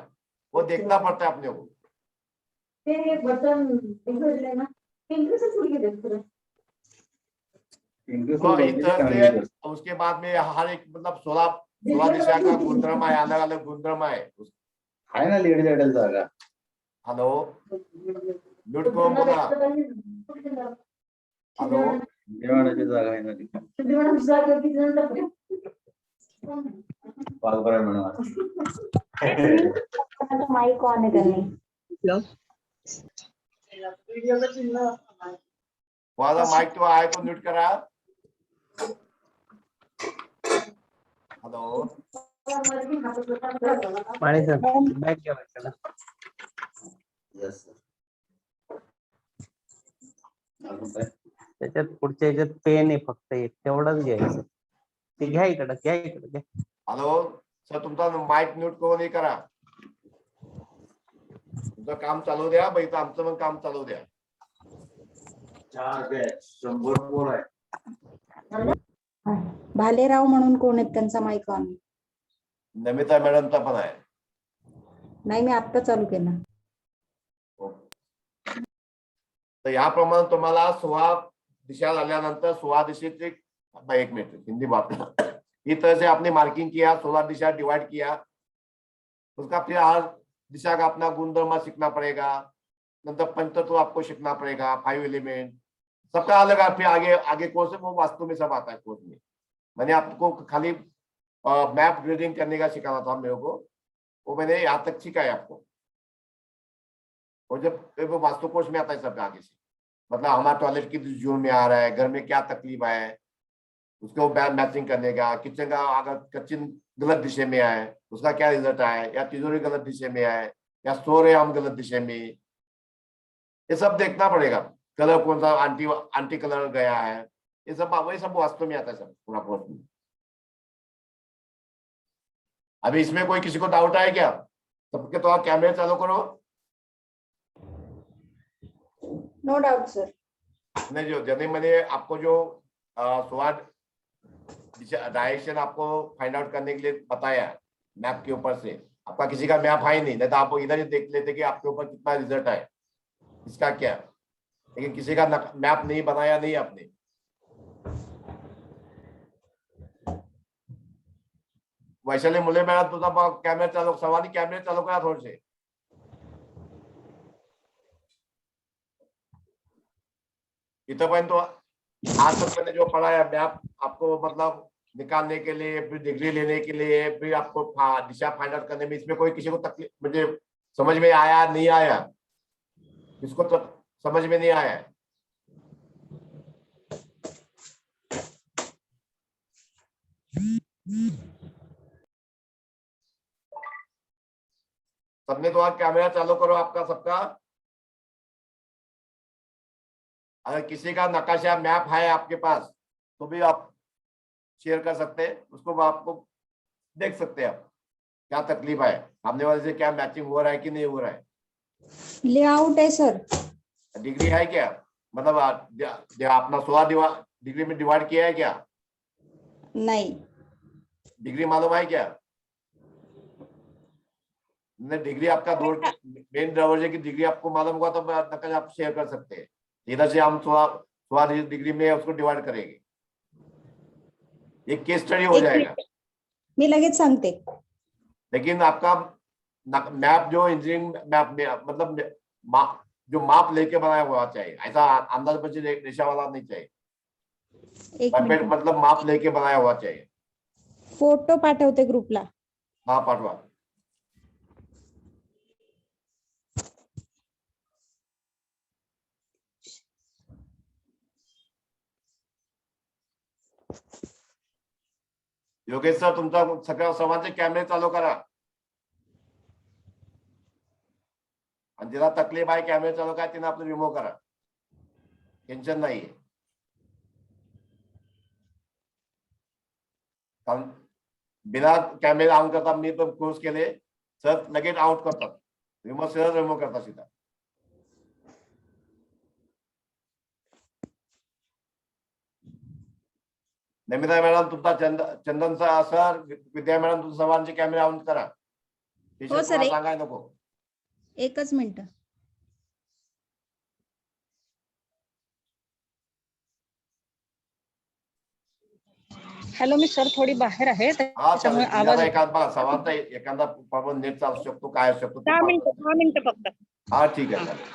वो देखना पड़ता है अपने को. तो इस तरह से उसके बाद में हर एक मतलब 16 दिशा का गुणधर्म है, अलग अलग गुणधर्म है ना लीड जायला जागा. हेलो म्यूट करून बोला. हेलो ची जागा आहे ना ती. वाघबराय म्हणून. माईक ऑन आहे त्यांनी. माझा माइक तो आहे तो म्यूट करा. हॅलो माने सर बॅक घ्या त्याला. Yes, sir. अजून काय? त्याच्यात पुढच्या ह्याच्यात पेन आहे फक्त एक तेवढंच घ्यायचं. ते घ्या इकडं घ्या. हॅलो सर तुमचा माइक म्यूट करून हे करा. तुमचं काम चालू द्या बाई आमचं पण काम चालू द्या. 4 बॅच 100 पोर आहे. भालेराव म्हणून कोण आहेत त्यांचा माईक ऑन. नमिता मॅडमचा पण आहे. नाही मी आता चालू केला. तर याप्रमाणे तुम्हाला 16 दिशा झाल्यानंतर 16 दिशेचे 1 मिनट हिंदी बात इस तरह से आपने मार्किंग किया, 16 दिशा डिवाइड किया, उसका फिर हर दिशा का अपना गुणधर्म सीखना पड़ेगा. नंतर पंचतत्व आपको सीखना पड़ेगा, 5 एलिमेंट सबका अलग है. फिर आगे कोर्स है वो वास्तव में सब आता है कोर्स में. मैंने आपको खाली मैप ग्रेडिंग करने का सिखाना था मेरे को, वो मैंने यहाँ तक सीखा है आपको. और जब वो वास्तु कोर्स में आता है सबका आगे से, मतलब हमारा टॉयलेट की जोन में आ रहा है, घर में क्या तकलीफ है उसको मैचिंग करने का, किचन का अगर किचन गलत दिशा में आए उसका क्या रिजल्ट आए, या तिजोरी गलत दिशा में आए, या सो रहे हम गलत दिशा में, ये सब देखना पड़ेगा. कलर कौन सा आंटी कलर गया है, ये सब वही सब वास्तव में आता है सब पूरा कोर्स में. अभी इसमें कोई किसी को डाउट है क्या? सबके तो आप कैमरे चालू करो. No doubt sir. नहीं जो जैसे मैंने आपको जो स्वाद डायरेक्शन आपको फाइंड आउट करने के लिए बताया मैप के ऊपर से, आपका किसी का मैप है ही नहीं तो आप इधर ही देख लेते कि आपके ऊपर कितना रिजल्ट है इसका क्या, लेकिन किसी का मैप नहीं बनाया नहीं आपने. वैशाली मुले मॅडम तुझा कॅमेरा चालू सवानी कॅमेरे चालू करा थोडेसे. इतना पॉइंट तो आज तक मैंने जो पढ़ाया मैप आपको मतलब निकालने के लिए, फिर डिग्री लेने के लिए, फिर आपको दिशा फाइंड आउट करने में, इसमें कोई किसी को तकलीफ मुझे समझ में आया नहीं आया, इसको तो समझ में नहीं आया. सबने तो आज कैमरा चालू करो आपका सबका. अगर किसी का नकाशा मैप है आपके पास तो भी आप शेयर कर सकते हैं, उसको आपको देख सकते हैं आप क्या तकलीफ है, सामने वाले से क्या मैचिंग हो रहा है कि नहीं हो रहा है. लेआउट है सर. डिग्री है क्या, मतलब अपना 16 डिग्री में डिवाइड किया है क्या? नहीं. डिग्री मालूम है क्या? डिग्री आपका मेन दरवाजे की डिग्री आपको मालूम होगा तो नकाशा आप शेयर कर सकते हैं. इधर से हम 16 डिग्री में उसको डिवाइड करेंगे. एक केस स्टडी हो जाएगा. मी लगेच सांगते. लेकिन आपका मैप जो इंजीनियरिंग मैप में मतलब जो माप लेके बनाया हुआ चाहिए, ऐसा अंदाज बच्चे रेशा वाला नहीं चाहिए. एक मिनिट. मतलब माप लेके बनाया हुआ चाहिए. फोटो पाठवते ग्रुपला. हाँ पाठवा. योगेश सर तुमचा सगळ्या सर्वांचे कॅमेरे चालू करा. आणि ज्याला तकलीफ आहे कॅमेरे चालू करा तिने आपलं रिमूव्ह करा, टेन्शन नाहीये. कारण बिना कॅमेरे ऑन करता मी पण कोर्स केले, सर लगेच आउट करतात, रिमूव्ह सरळ रिमूव्ह करतात सीधा. नमिता मॅडम तुमचा चंदन सर, विद्या मॅडम तुमच्या सर्वांचे कॅमेरे ऑन करा. हो सर. सांगाय नको. एकच मिनिट. हॅलो मी सर थोडी बाहेर आहे हा त्याच्यामुळे चालेल. आवाज सर्वांचा एखादा प्रॉब्लेम नेटचा असू शकतो, काय असू शकतो. 10 मिनिटं फक्त. हा ठीक आहे चालेल.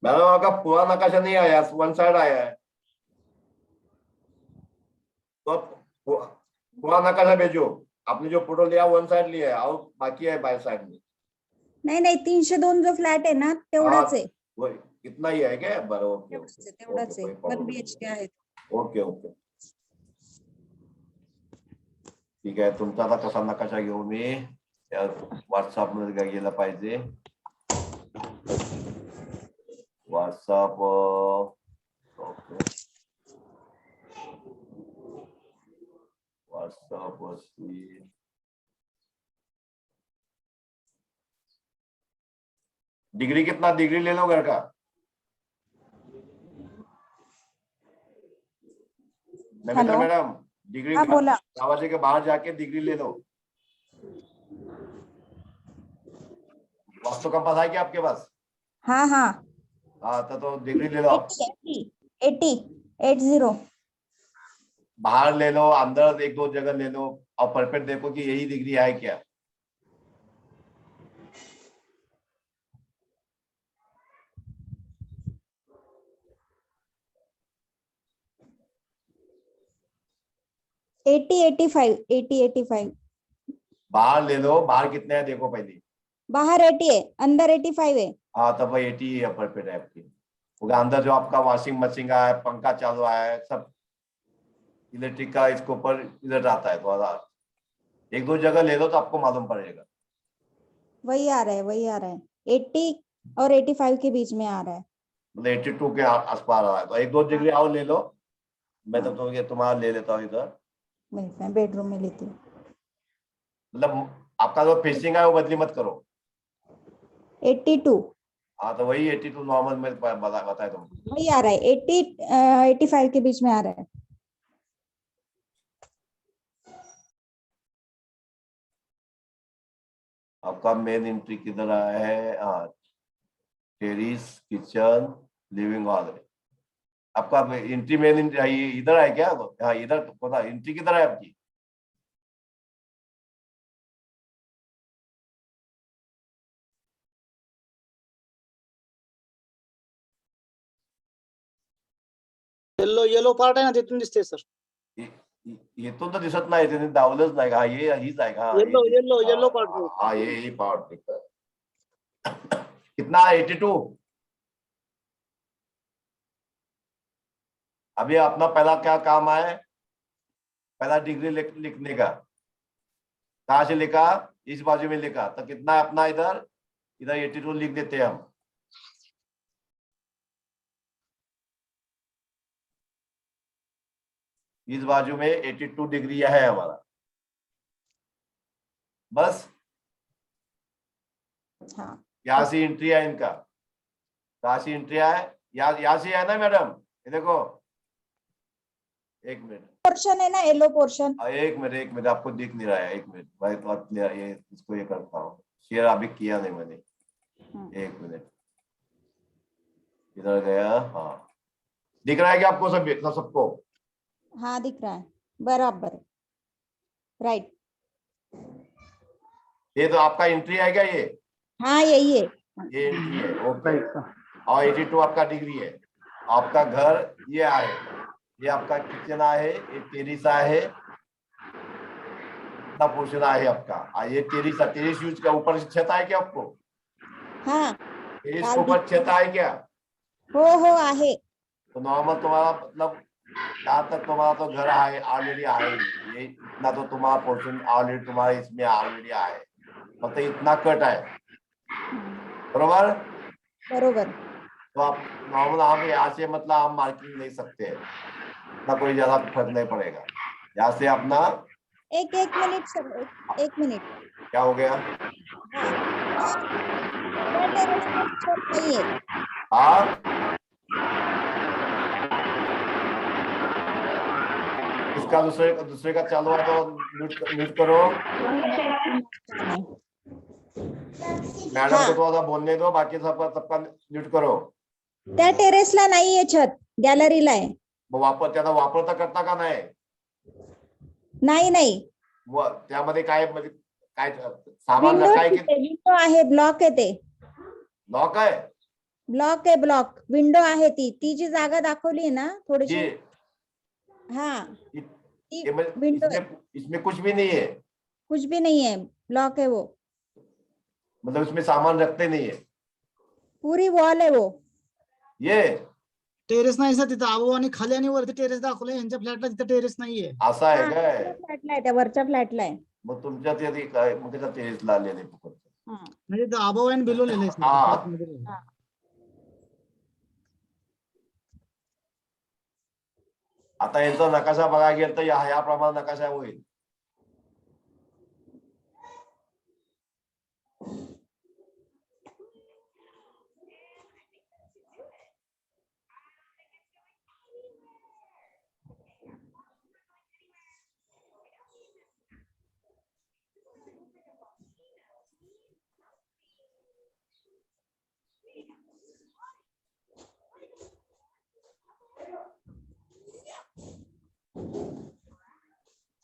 मैडम आपका पूरा नकाशा नहीं आया, वन साइड आया है, तो आप पूरा नकाशा भेजो। आपने जो फोटो लिया वन साइड लिया है और बाकी है बाय साइड में। नाही नाही 302 जो फ्लॅट आहे ना तेवढाच आहे. वो इतना ही है क्या? बरं, ओके तेवढाच आहे. 1 BHK आहे. ओके ओके, ठीक आहे. तुमचा आता कसा नकाशा घेऊ मी, व्हॉट्सअप मध्ये गेला पाहिजे. व्हॉट्सअप, ओके, व्हाट्सएप वरती डिग्री कितना, डिग्री ले लो घर का। नमिता मैडम, डिग्री दरवाजे के बाहर जाके डिग्री ले लो। वास्तु कंपास है क्या आपके पास? हाँ हाँ हाँ तो डिग्री ले लो आप। 80 बाहर ले लो, अंदर एक दो जगह ले लो और परफेक्ट देखो कि यही डिग्री है क्या। एटी 85 बाहर ले लो, बाहर कितने हैं देखो पहले। बाहर 80 है, अंदर 85 है। हाँ तब भाई 80 है परफेक्ट है आपकी। क्योंकि अंदर जो आपका वॉशिंग मशीन का है, पंखा चालू है, सब इलेक्ट्रिक का इसके ऊपर इधर आता है। तो एक दो जगह ले लो तो आपको मालूम पड़ेगा। वही आ रहा है 80 और 85 के बीच में आ रहा है। मतलब 82 के आसपास आ रहा है, तो एक दो डिग्री और ले लो। मैं तो ये तुम्हारा ले लेता हूँ इधर, मैं बेडरूम में लेती हूँ। मतलब आपका जो फेसिंग है वो बदली मत करो। 82 हाँ तो वही 82 नॉर्मल में बताया तुम। वही आ रहा है 80 85 के बीच में आ रहा है। आपका मेन एंट्री किधर आया है? हाँ, टेरिस, किचन, लिविंग हॉल है आपका। एंट्री मेन एंट्री इधर है क्या? हाँ इधर पता, एंट्री किधर है आपकी? येलो पार्ट आहे ना तिथून दिसते सर. येतो तर दिसत नाही, त्याने दावलंच नाही का? हे हीच आहे का? Yellow part. हाँ ये पार्ट दिखता है। कितना 82? अभी अपना पहला क्या काम है? पहला डिग्री लिखने का। कहाँ से लिखा? इस बाजू में लिखा, तो कितना है अपना? इधर 82 लिख देते हैं हम। इस बाजू में 82 डिग्री है हमारा, बस। हाँ यहाँ से एंट्री है इनका, कहाँ से एंट्री है? यहाँ से है ना मैडम? ये देखो, एक मिनट, पोर्शन है ना येलो पोर्शन। एक मिनट आपको दिख नहीं रहा है, एक मिनट भाई, तो ये इसको ये करता हूँ, शेयर अभी किया नहीं मैंने। एक मिनट, इधर गया। हाँ दिख रहा है क्या आपको? सबको हाँ दिख रहा है, बराबर राइट। ये तो आपका एंट्री है क्या? ये हाँ यही है, ये एंट्री है, ओके। और 82 आपका डिग्री है। आपका घर ये है, ये आपका किचन है, ये टेरिस है, इतना पोर्शन है आपका। ये टेरिस यूज का ऊपर से छत है क्या आपको? हाँ टेरिस के ऊपर छत है क्या? हो आहे। तो नॉर्मल तुम्हारा मतलब यहाँ तक तुम्हारा तो घर है ऑलरेडी है, ये इतना तो तुम्हारा पोर्शन ऑलरेडी तुम्हारा इसमें ऑलरेडी है, मतलब इतना कट है, बरोबर। तो आप नॉर्मल हम यहाँ से मतलब हम मार्किंग ले सकते हैं, इतना कोई ज्यादा फर्क नहीं पड़ेगा। यहाँ से अपना एक मिनट सर, एक मिनट। क्या हो गया? नहीं है। हाँ इसका दूसरे का चालू है तो म्यूट करो। मैडम को थोड़ा सा बोलने दो, बाकी सबका म्यूट करो। त्या टेरेसला नाहीये छत, गॅलरीला आहे। त्याला वापरता करता का नाही? नाही त्यामध्ये काय म्हणजे काय सामान काय विंडो आहे, ब्लॉक आहे ते। लॉक आहे? ब्लॉक आहे, ब्लॉक विंडो आहे ती ती जी जागा दाखवली ना थोडीशी, ये हाँ ये- ती ये मतलब विंडो है, इसमें कुछ भी नहीं है, कुछ भी नहीं है, ब्लॉक है वो, मतलब इसमें सामान रखते नहीं है पूरी वॉल है वो. ये. टेरेस नाही सर तिथं आबो आणि खाली आणि वरती टेरेस दाखवलंय, यांच्या फ्लॅटला तिथं टेरेस नाहीये. असं आहे हा, काय? वरच्या फ्लॅटला आहे, त्या वरच्या फ्लॅटला आहे. मग तुमच्या ते काय मग त्याचा टेरेसला आलेले फुकट. हा. म्हणजे अबो आणि बिलो लिहिलंय सर हा. फ्लॅटमध्ये लिहिलंय. हा. आता यांचा नकाशा बघायला गेलं तर ह्या प्रमाणे नकाशा होईल.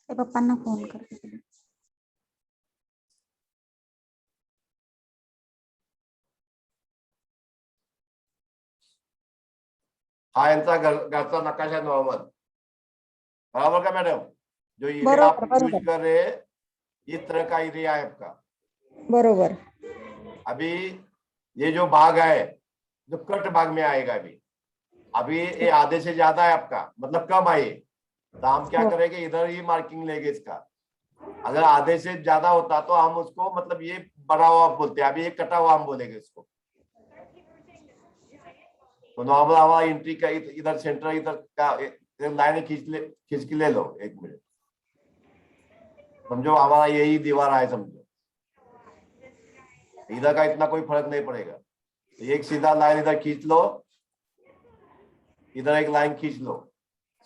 ते पप्पांना फोन करते. हा यांचा घरचा नकाशा नॉर्मल, बराबर का मैडम? जो एरिया बरोबर, आप यूज बरोबर. कर रहे हैं इस तरह का एरिया है आपका. बरोबर. अभी ये जो भाग है जो कट भाग में आएगा, अभी ये आधे से ज्यादा है आपका, मतलब कम आए तो हम क्या करेंगे, इधर ही मार्किंग लेंगे इसका. अगर आधे से ज्यादा होता तो हम उसको मतलब ये बड़ा हुआ बोलते हैं, अभी ये कटा हुआ हम बोलेंगे इसको. तो नॉर्मल हमारा एंट्री का इधर सेंटर इधर का लाइन खींच के ले लो. 1 मिनट समझो हमारा यही दीवार है, समझो इधर का इतना कोई फर्क नहीं पड़ेगा. एक सीधा लाइन इधर खींच लो, इधर एक लाइन खींच लो.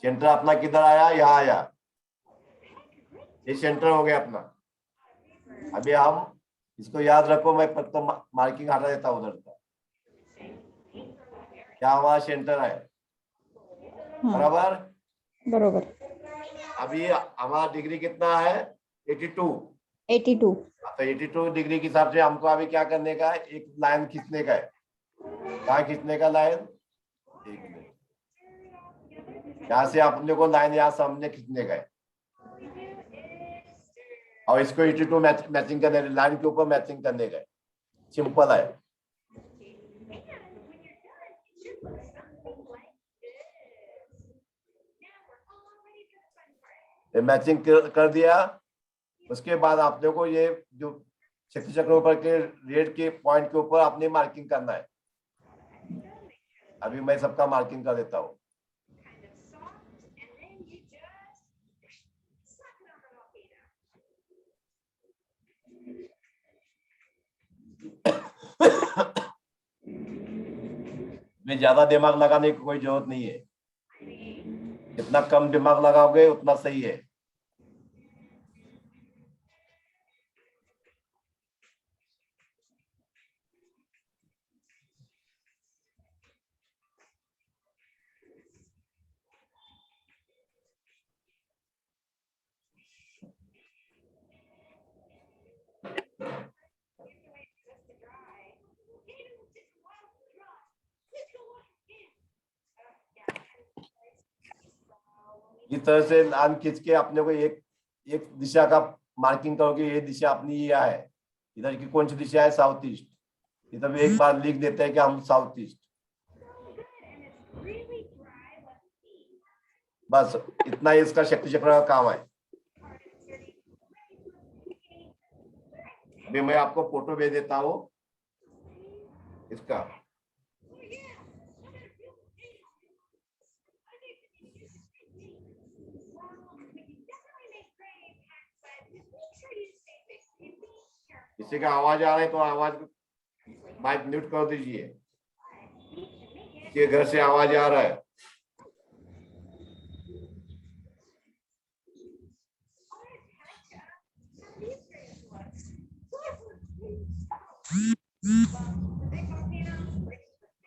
सेंटर अपना किधर आया? यहाँ आया, ये सेंटर हो गया अपना. अभी हम इसको याद रखो, मैं तो मार्किंग हटा देता हूँ उधर का. क्या हमारा सेंटर है, बराबर? बरोबर. अभी हमारा डिग्री कितना है? 82. 82. तो 82 डिग्री के हिसाब से हमको अभी क्या करने का है, एक लाइन खींचने का है. कहाँ खींचने का लाइन? 1 मिनट. यहाँ से अपने को लाइन यहाँ सामने खींचने का है और इसको 82 मैचिंग करने, लाइन के ऊपर मैचिंग करने का है. सिंपल है. मैचिंग कर दिया. उसके बाद आपने को ये जो शक्ति चक्र ऊपर के रेड के पॉइंट के ऊपर अपनी मार्किंग करना है. अभी मैं सबका मार्किंग कर देता हूँ. में ज्यादा दिमाग लगाने की कोई जरूरत नहीं है, जितना कम दिमाग लगाओगे उतना सही है. इस तरह से लाइन खींच के अपने को एक दिशा का मार्किंग करोगे. ये दिशा अपनी ये है, इधर की कौन सी दिशा है? South east. इधर भी एक बार लिख देते हैं कि हम साउथ ईस्ट. बस इतना ही इसका शक्ति चक्र का काम है. अभी मैं आपको फोटो भेज देता हूँ इसका. किसी का आवाज आ रहा है तो आवाज माइक म्यूट कर दीजिए. किसी घर से आवाज आ रहा है.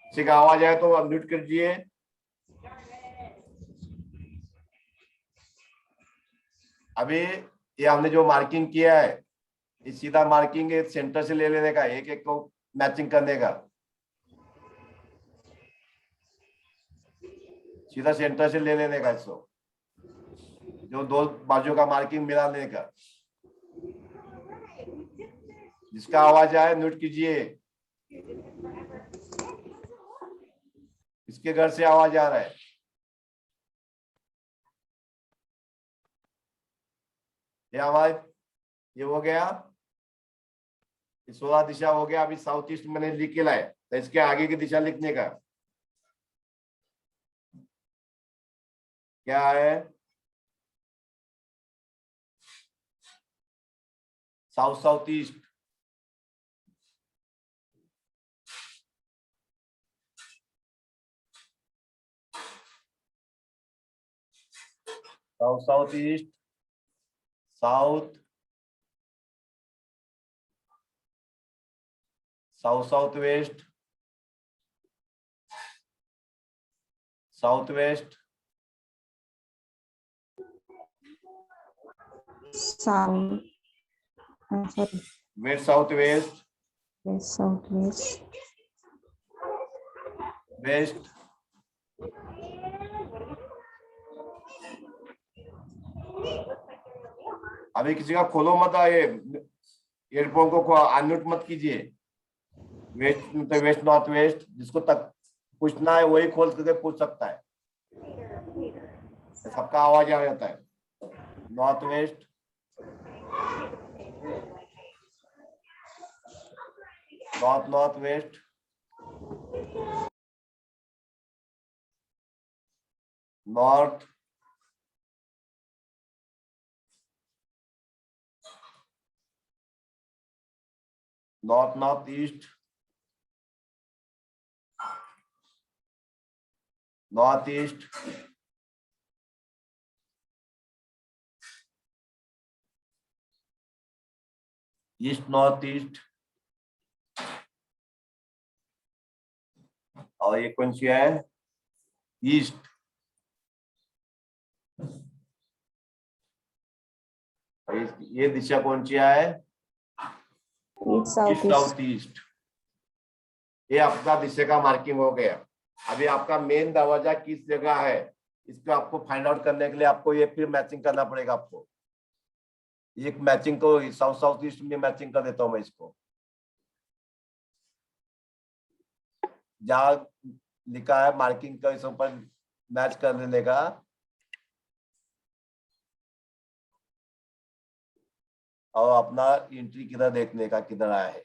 किसी का आवाज आए तो म्यूट कीजिए. अभी ये हमने जो मार्किंग किया है, इस सीधा मार्किंग सेंटर से ले लेने का, एक एक को मैचिंग करने का. सीधा सेंटर से ले लेने का इसको, जो दो बाजू का मार्किंग मिलाने का। जिसका आवाज आए नोट कीजिए। इसके घर से आवाज आ रहा है। ये आवाज, ये हो गया, 16 दिशा हो गया। अभी साउथ ईस्ट मैंने लिख के लाए, तो इसके आगे की दिशा लिखने का क्या है? South south east. South south east, south south south west, south west, south, sorry, west south west, west south west, west, अभी किसी का खोलो मत, ये एयरफोन को अनम्यूट मत कीजिए। वेस्ट तो वेस्ट नॉर्थ वेस्ट, जिसको तक पूछना है वही खोल करके पूछ सकता है, सबका आवाज आ जाता है। North west, north north west, north, north north east, north east, east north east, और ये कौन सी है? ईस्ट। ये दिशा कौन सी है? East south east east. South east. ये आपका दिशा का मार्किंग हो गया। अभी आपका मेन दरवाजा किस जगह है, इसको आपको फाइंड आउट करने के लिए आपको ये फिर मैचिंग करना पड़ेगा आपको। एक मैचिंग को साउथ साउथ ईस्ट में मैचिंग कर देता हूं मैं इसको। जहां लिखा है मार्किंग का, इस ऊपर मैच कर देने का। और अपना एंट्री किधर देखने का, किधर आया है।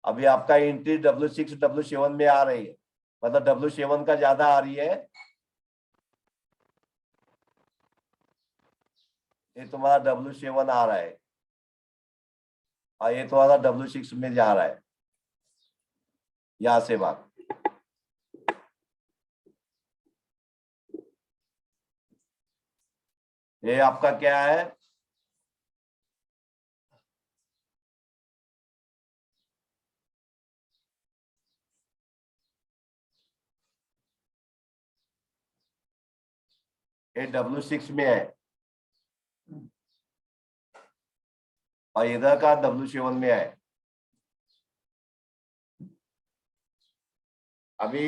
अभी आपका एंट्री W6 W7 में आ रही है, मतलब W7 का ज्यादा आ रही है। ये तुम्हारा W7 आ रहा है और ये तुम्हारा W6 में जा रहा है, यहां से बात। ये आपका क्या है? ये W6 में है और इधर का W7 में है। अभी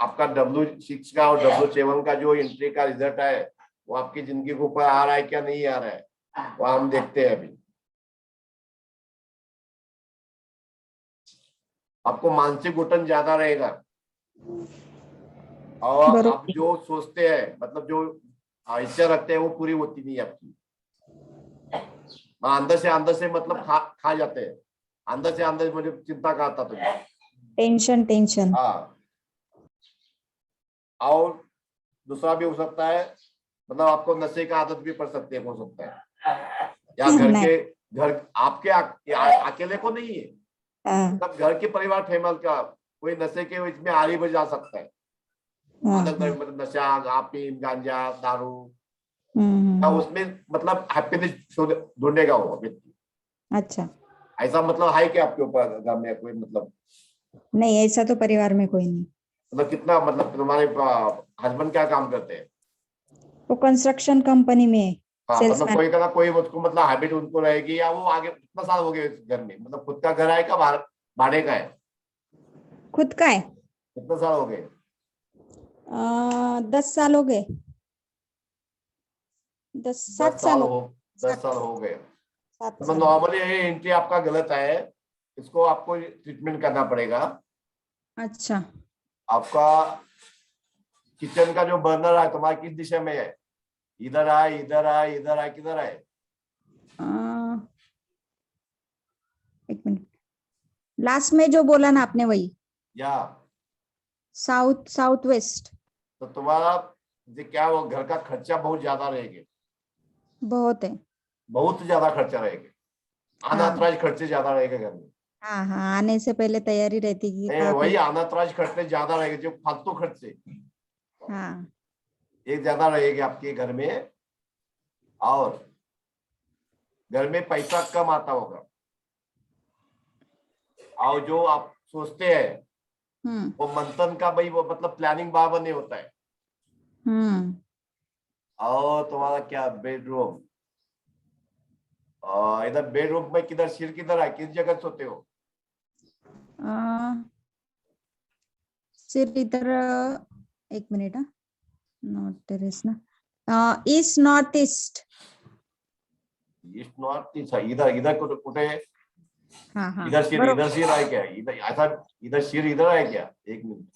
आपका W6 का और W7 का जो एंट्री का रिजल्ट है वो आपकी जिंदगी के ऊपर आ रहा है क्या नहीं आ रहा है, वो हम देखते हैं। अभी आपको मानसिक घुटन ज्यादा रहेगा और आप जो सोचते हैं, मतलब जो इच्छा रखते हैं वो पूरी होती नहीं है आपकी। अंदर से मतलब खा जाते हैं, अंदर से मुझे चिंता का आता तुझे, टेंशन टेंशन। हाँ। और दूसरा भी हो सकता है, मतलब आपको नशे का आदत भी पड़ सकती है, हो सकता है, या घर आपके अकेले को नहीं है, मतलब घर के परिवार फैमिली का कोई नशे के इसमें आरी बजा सकता है। मतलब नशा, अफीम, गांजा, दारू, उसमें मतलब हैप्पीनेस ढूंढेगा वो व्यक्ति। अच्छा, ऐसा मतलब है कि आपके ऊपर घर में कोई, मतलब नहीं ऐसा तो परिवार में कोई नहीं। मतलब कितना, मतलब तुम्हारे हस्बैंड क्या काम करते हैं? वो कंस्ट्रक्शन कंपनी में हाँ, सेल्स मतलब कोई का कोई उसको मतलब हैबिट उनको रहेगी, या वो आगे कितना साल हो गए घर में, मतलब खुद का घर है का भाड़े का है? खुद का है। कितना साल हो गए? 10 साल हो गए, 7 साल हो 10 साल हो गए। 7 तो साल। नॉर्मली ये एंट्री आपका गलत है, इसको आपको ट्रीटमेंट करना पड़ेगा। अच्छा, आपका किचन का जो बर्नर है तुम्हारा किस दिशा में है? इधर है, इधर है, इधर है, किधर है? एक मिनट, लास्ट में जो बोला ना आपने वही, या साउथ वेस्ट। तो तुम्हारा क्या वो घर का खर्चा बहुत ज्यादा रहेगा, बहुत है। बहुत ज्यादा खर्चा रहेगा, अनाथराज खर्चे ज्यादा रहेगा घर में। हाँ हाँ, आने से पहले तैयारी रहती कि वही अनाथराज खर्चे ज्यादा रहेंगे, जो फालतू खर्चे हाँ एक ज्यादा रहेगी आपके घर में, और घर में पैसा कम आता होगा, और जो आप सोचते हैं वो मंथन का भाई वो मतलब प्लानिंग बराबर नहीं होता है। और तुम्हारा क्या बेडरूम, इधर बेडरूम में किधर सिर किधर है, किस जगह सोते हो? सिर इधर, एक मिनट, नॉर्थ टेरेस ना, east north east. East north east, इधर इधर कुठे? हाँ हाँ, इधर सिर, इधर सिर है क्या? इधर ऐसा, इधर सिर इधर है क्या? एक मिनट,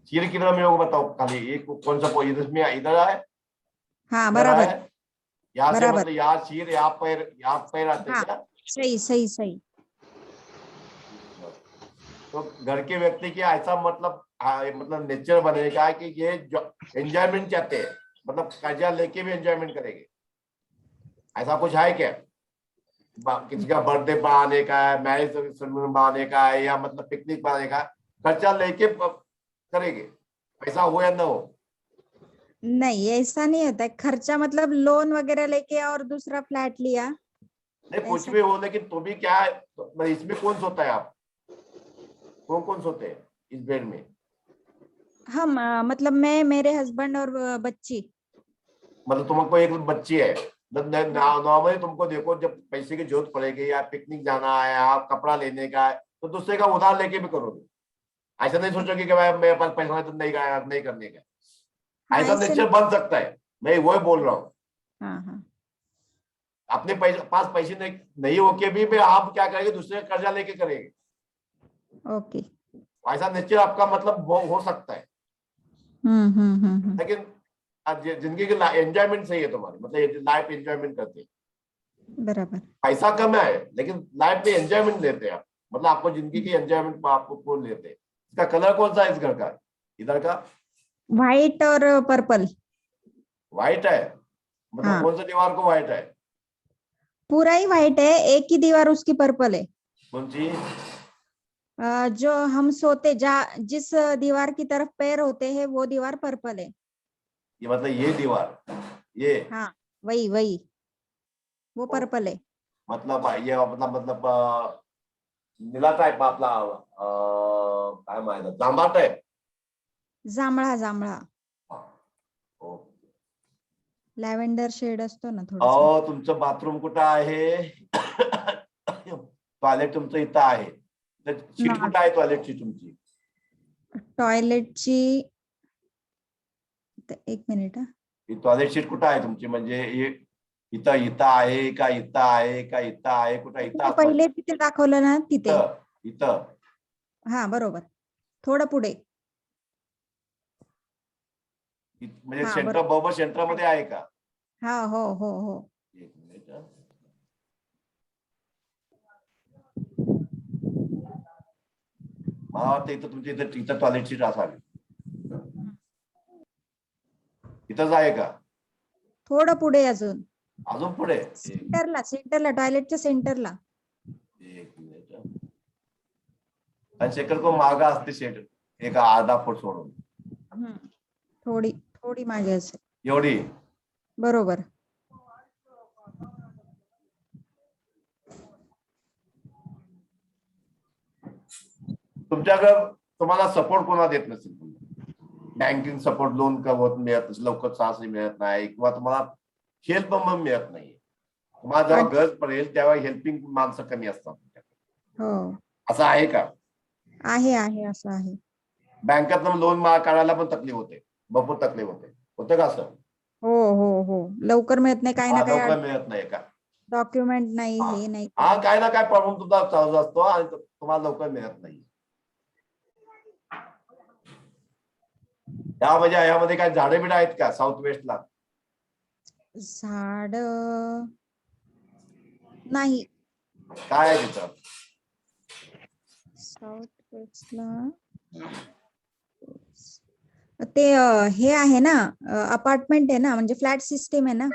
सिर किधर मेरे को बताओ खाली, एक कौन सा इधर में, इधर है? हाँ इधर बराबर है? यहाँ से बराबर। मतलब यहाँ सिर, यहाँ पैर आते हाँ, क्या? सही सही सही। तो घर के व्यक्ति की ऐसा मतलब मतलब नेचर बनेगा कि ये एंजॉयमेंट चाहते हैं, मतलब कर्जा लेके भी एंजॉयमेंट करेंगे। ऐसा कुछ है क्या? किसी का बर्थडे बनाने का है, मैरिज बनाने का है, या मतलब पिकनिक बनाने का, खर्चा लेके करेंगे, पैसा हो या ना हो। नहीं, ऐसा नहीं होता है खर्चा, मतलब लोन वगैरह लेके और दूसरा फ्लैट लिया। नहीं कुछ ऐसा- भी हो, लेकिन तो भी क्या है, तो इसमें कौन सोता है? आप कौन कौन सोते हैं इस बेड में? हम मतलब मैं, मेरे हस्बैंड और बच्ची। मतलब तुमको एक बच्ची है, नॉर्मली तुमको देखो जब पैसे की जरूरत पड़ेगी, या पिकनिक जाना है, आप कपड़ा लेने का है, तो दूसरे का उधार लेके भी करोगे। ऐसा नहीं सोचोगे कि भाई मेरे पास पैसा है तो नहीं करने का। हाँ, ऐसा ऐसे नेचर बन सकता है, मैं वही बोल रहा हूँ। हाँ हाँ, अपने पास पैसे नहीं होके भी आप क्या करेंगे, दूसरे का कर्जा लेके करेंगे। ओके। ऐसा नेचर आपका मतलब हो सकता है। लेकिन जिंदगी की एंजॉयमेंट सही है तुम्हारी, मतलब लाइफ एंजॉयमेंट करते हैं। बराबर। पैसा कम है लेकिन लाइफ में एंजॉयमेंट लेते हैं आप, मतलब आपको जिंदगी की एंजॉयमेंट आपको कौन लेते हैं। इसका कलर कौन सा है इस घर का, इधर का? व्हाइट और पर्पल। व्हाइट है, मतलब हाँ, कौन सा दीवार को व्हाइट है? पूरा ही व्हाइट है, एक ही दीवार उसकी पर्पल है। कौन सी? जो हम सोते, जिस दीवार की तरफ पैर होते हैं वो दीवार पर्पल है। ये मतलब ये दीवार, ये हाँ, वही वही, वो पर्पल है। मतलब ये मतलब नीला टाइप आपला काय माहिती, जांभळा टाइप? जांभळा जांभळा, लॅव्हेंडर शेड असतो ना थोडासा। तुमचं बाथरूम कुठं आहे? टॉयलेट तुमचं इथं आहे, तर सीट कुठं आहे टॉयलेटची तुमची? टॉयलेटची, एक मिनिट हा, टॉयलेट सीट कुठं आहे तुमची, म्हणजे इथं इथं आहे का, इथं आहे का, इथं आहे, कुठं इथं पहिले तिथे दाखवलं ना, तिथे। इथं हा बरोबर, थोडं पुढे। म्हणजे हा, सेंटर बरोबर सेंटर मध्ये आहे का? हा, हो हो हो। एक मिनिट हा. मला वाटतं इथं तुमच्या इथं टॉयलेट सीट असावी, इथंच आहे का? थोडं पुढे अजून, अजून पुढे? सेंटरला टॉयलेटच्या सेंटरला। एक मिनिट हा. आणि सेकंड को मागा असते सेट, एक अर्धा फूट सोडून, थोडी थोडी मागे असेल। एवढी? बरोबर। तुमच्याकडे तुम्हाला सपोर्ट कोणा देत नसेल, बँकिंग सपोर्ट, लोन कवत मिळत लवकर सहसा मिळत नाही, किंवा तुम्हाला हेल्प पण मिळत नाही, तुम्हाला जेव्हा गरज पडेल तेव्हा हेल्पिंग माणसं कमी असतात तुमच्याकडे, हो, असं आहे का? आहे आहे, असं आहे। बँकेतनं लोन काढायला पण तकलीफ होते, भरपूर तकलीफ होते. होतं का असं? हो हो हो, लवकर मिळत नाही, काही ना काही लवकर मिळत नाही का? डॉक्युमेंट नाही, हे नाही. हा, काय ना काय प्रॉब्लेम तुमचा चालू असतो आणि तुम्हाला लवकर मिळत नाही. यामध्ये काय झाडे बिडे आहेत का साऊथ वेस्टला? झाड नाही. काय आहे तिथं? साऊथ वेस्टला ते हे आहे ना, अपार्टमेंट आहे ना, म्हणजे फ्लॅट सिस्टीम आहे ना.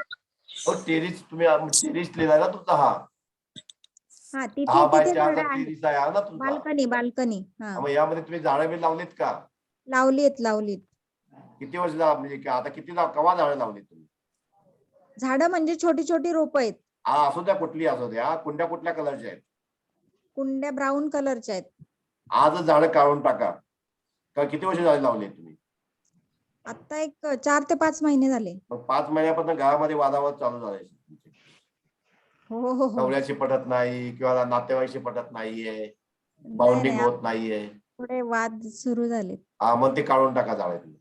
टेरिस, तुम्ही टेरिस लिहिलाय ना तुमचा? हा, तिथे 6 बाय तिथे 4 झाडं आहेत. टेरिस आहे ना तुमचा? Balcony balcony. हा, मग यामध्ये तुम्ही झाडं बिड लावलीत का? लावलीत. किती वर्ष झालं, म्हणजे आता केव्हा झाडं लावलीत तुम्ही? झाडं म्हणजे छोटी छोटी रोपं आहेत. हा, असू द्या, कुठली असू द्या. कुंड्या कुठल्या कलरच्या आहेत? कुंड्या ब्राऊन कलरच्या आहेत. आजच झाडं काढून टाका. किती वर्ष झाले लावले तुम्ही? आता एक 4 ते 5 महिने झाले. मग 5 महिन्यापासून घरामध्ये वादावाद चालू झाले. हो हो हो. नवऱ्याशी पटत नाही किंवा नातेवाईशी पटत नाहीये, बाउंडिंग नाही, होत नाहीये. थोडे वाद सुरू झाले. हा, मग ते काढून टाका झाडं.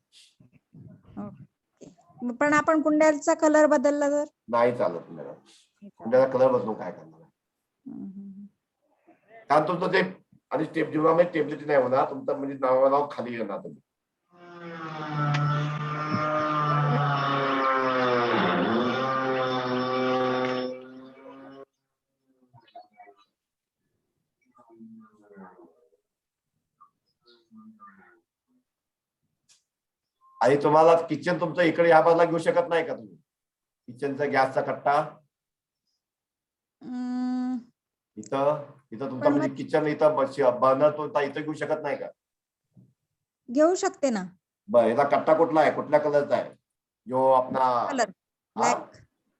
पण आपण कुंड्याचा कलर बदलला तर नाही चालत तुम्हाला. कुंड्याचा कलर बदलून काय करणार? कारण तुमचं ते आणि जीवनामध्ये स्टेबिलिटी नाही होणार. तुमचं म्हणजे नाव खाली येणार तुम्ही. आणि तुम्हाला किचन तुमचं इकडे ह्या बाजूला घेऊ शकत नाही का तुम्ही? किचनचा गॅसचा कट्टा इथं तुमचा म्हणजे किचन इथं बर्नर तो इथं घेऊ शकत नाही का? घेऊ शकते ना. बरं, याचा कट्टा कुठला आहे, कुठल्या कलरचा आहे? जो अपना colour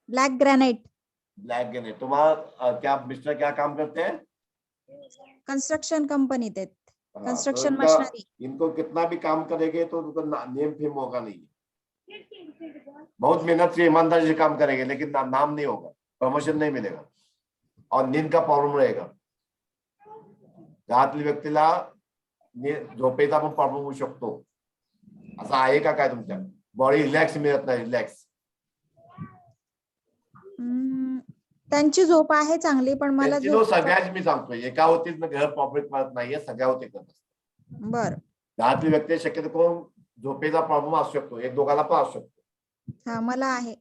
black granite. Black granite. तुम्हारा क्या मिस्टर क्या काम करते हैं? कंस्ट्रक्शन कंपनीत आहेत. हाँ, कंस्ट्रक्शन तो मशीनरी. इनको कितना भी काम करेंगे तो उनका नेम फेम होगा नहीं. बहुत मेहनत से ईमानदारी से काम करेंगे लेकिन नाम नहीं होगा, प्रमोशन नहीं मिलेगा और नींद का प्रॉब्लम रहेगा. घरातल्या व्यक्तीला झोपेचा पण प्रॉब्लेम होऊ शकतो. असं आहे का काय तुमच्या? बॉडी रिलॅक्स मिळत नाही, रिलॅक्स. त्यांची झोप आहे चांगली, पण मला सगळ्याच मी सांगतोय, एका होतीच घर प्रॉब्लेम करत नाहीये, सगळ्या होती करत असतात. बर. घरातली व्यक्ती शक्यतो कोण झोपेचा प्रॉब्लेम असू शकतो, एक दोघांना पण असू शकतो. हा, मला आहे.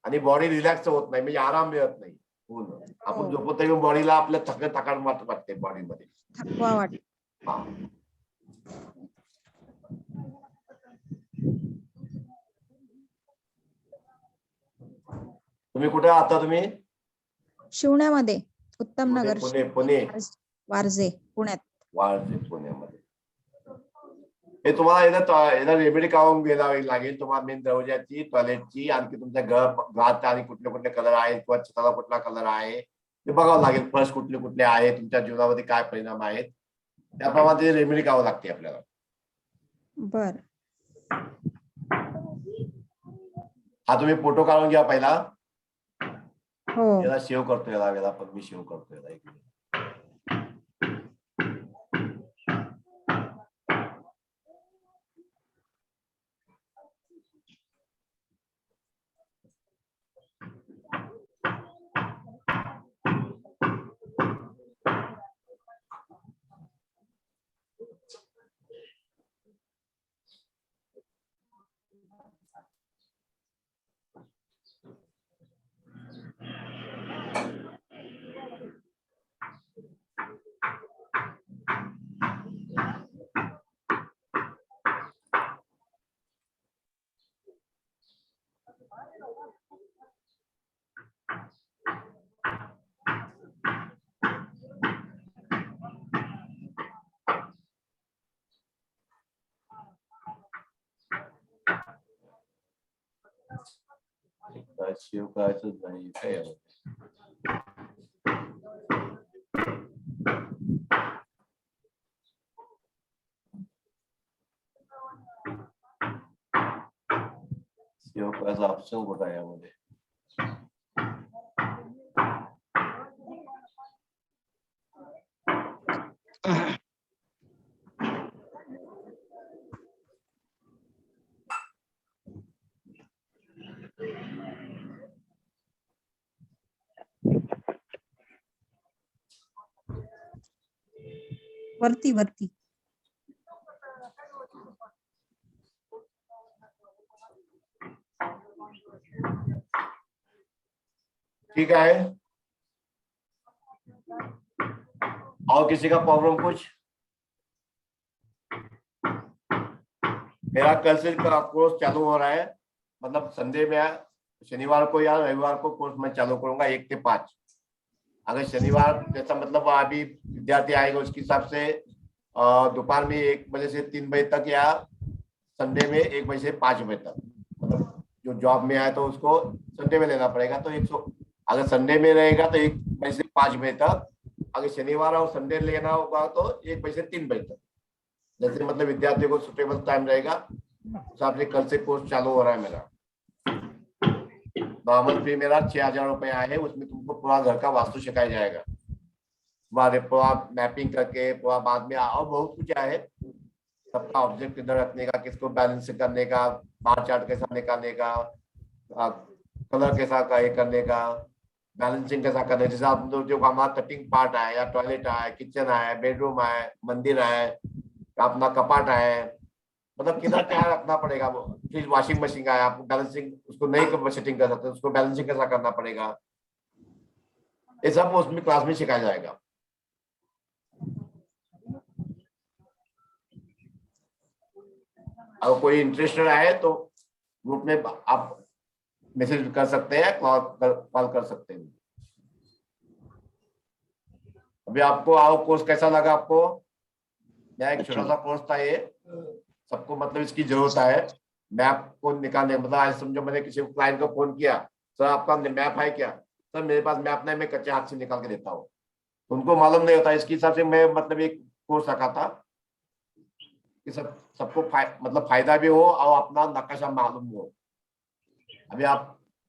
आणि बॉडी रिलॅक्स होत नाही, म्हणजे आराम मिळत नाही पूर्ण. आपण झोपत तरी बॉडीला आपल्या थकान वाटते बॉडीमध्ये, थकवा वाटतो. तुम्ही कुठे आता? तुम्ही शिवण्यामध्ये, उत्तम नगर, पुणे वारजे पुण्यात. वारजे पुण्यामध्ये. हे तुम्हाला याला रेमेडी काढून घ्यावी लागेल. तुम्हाला मेन दरवाजाची, टॉयलेटची, आणखी तुमच्या घरात आणि कुठले कुठले कलर आहेत किंवा छताला कुठला कलर आहे ते बघावं लागेल. फर्स्ट कुठले कुठले आहे, तुमच्या जीवनामध्ये काय परिणाम आहेत, त्याप्रमाणे रेमेडी काढावं लागते आपल्याला. बर. हा, तुम्ही फोटो काढून घ्या पहिला. हो, याला सेव्ह करतो, याला पण मी सेव्ह करतो याला. एक मिनिट. सेव्ह करायचंच नाही काय. सेव्ह करायचा ऑप्शन कुठं आहे यामध्ये? वरती वरती. ठीक है, और किसी का प्रॉब्लम कुछ? मेरा कल से कोर्स चालू हो रहा है, मतलब संडे में, शनिवार को या रविवार को कोर्स मैं चालू करूंगा 1 से 5। अगर शनिवार जैसा मतलब अभी विद्यार्थी आएगा उसके हिसाब से दोपहर में 1 बजे से 3 बजे तक, या संडे में 1 बजे से 5 बजे तक। मतलब जो जॉब में आए तो उसको संडे में लेना पड़ेगा, तो 100, अगर संडे में रहेगा तो 1 बजे से 5 बजे तक, अगर शनिवार और संडे लेना होगा तो 1 बजे से 3 बजे तक। जैसे मतलब विद्यार्थियों को सुटेबल टाइम रहेगा हिसाब से कल से कोर्स चालू हो रहा है मेरा। नॉर्मल फी मेरा 6,000 रुपये है, उसमें तुमको पूरा घर का वास्तु सिखाया जाएगा, पूरा मैपिंग करके पूरा, बाद में और बहुत कुछ है, सबका ऑब्जेक्ट इधर रखने का, किसको बैलेंस करने का, बार चार्ट कैसा निकालने का, कलर कैसा करने का, बैलेंसिंग कैसा करने, जैसे आप जो हमारा कटिंग पार्ट है, या टॉयलेट है, किचन है, बेडरूम है, मंदिर है, अपना कपाट है, मतलब किधर क्या रखना पड़ेगा, वो फ्रिज, वॉशिंग मशीन है, आप बैलेंसिंग उसको नहीं सेटिंग कर सकते, उसको बैलेंसिंग कैसा करना पड़ेगा, ये सब उसमें क्लास में सिखाया जाएगा। अगर कोई इंटरेस्टेड है तो ग्रुप में आप मैसेज कर सकते हैं, कॉल कर सकते हैं। अभी आपको आओ कोर्स कैसा लगा आपको? मैं एक छोटा सा कोर्स था ये, सबको मतलब इसकी जरूरत है मैप को निकालने, मतलब आज समझो मैंने किसी क्लाइंट को फोन किया, सर आपका मैप है क्या? सर मेरे पास मैप नहीं, मैं कच्चे हाथ से निकाल के देता हूँ। उनको मालूम नहीं होता, इसके हिसाब से मैं मतलब एक कोर्स रखा था कि सबको मतलब फायदा भी हो और अपना नक्शा मालूम हो।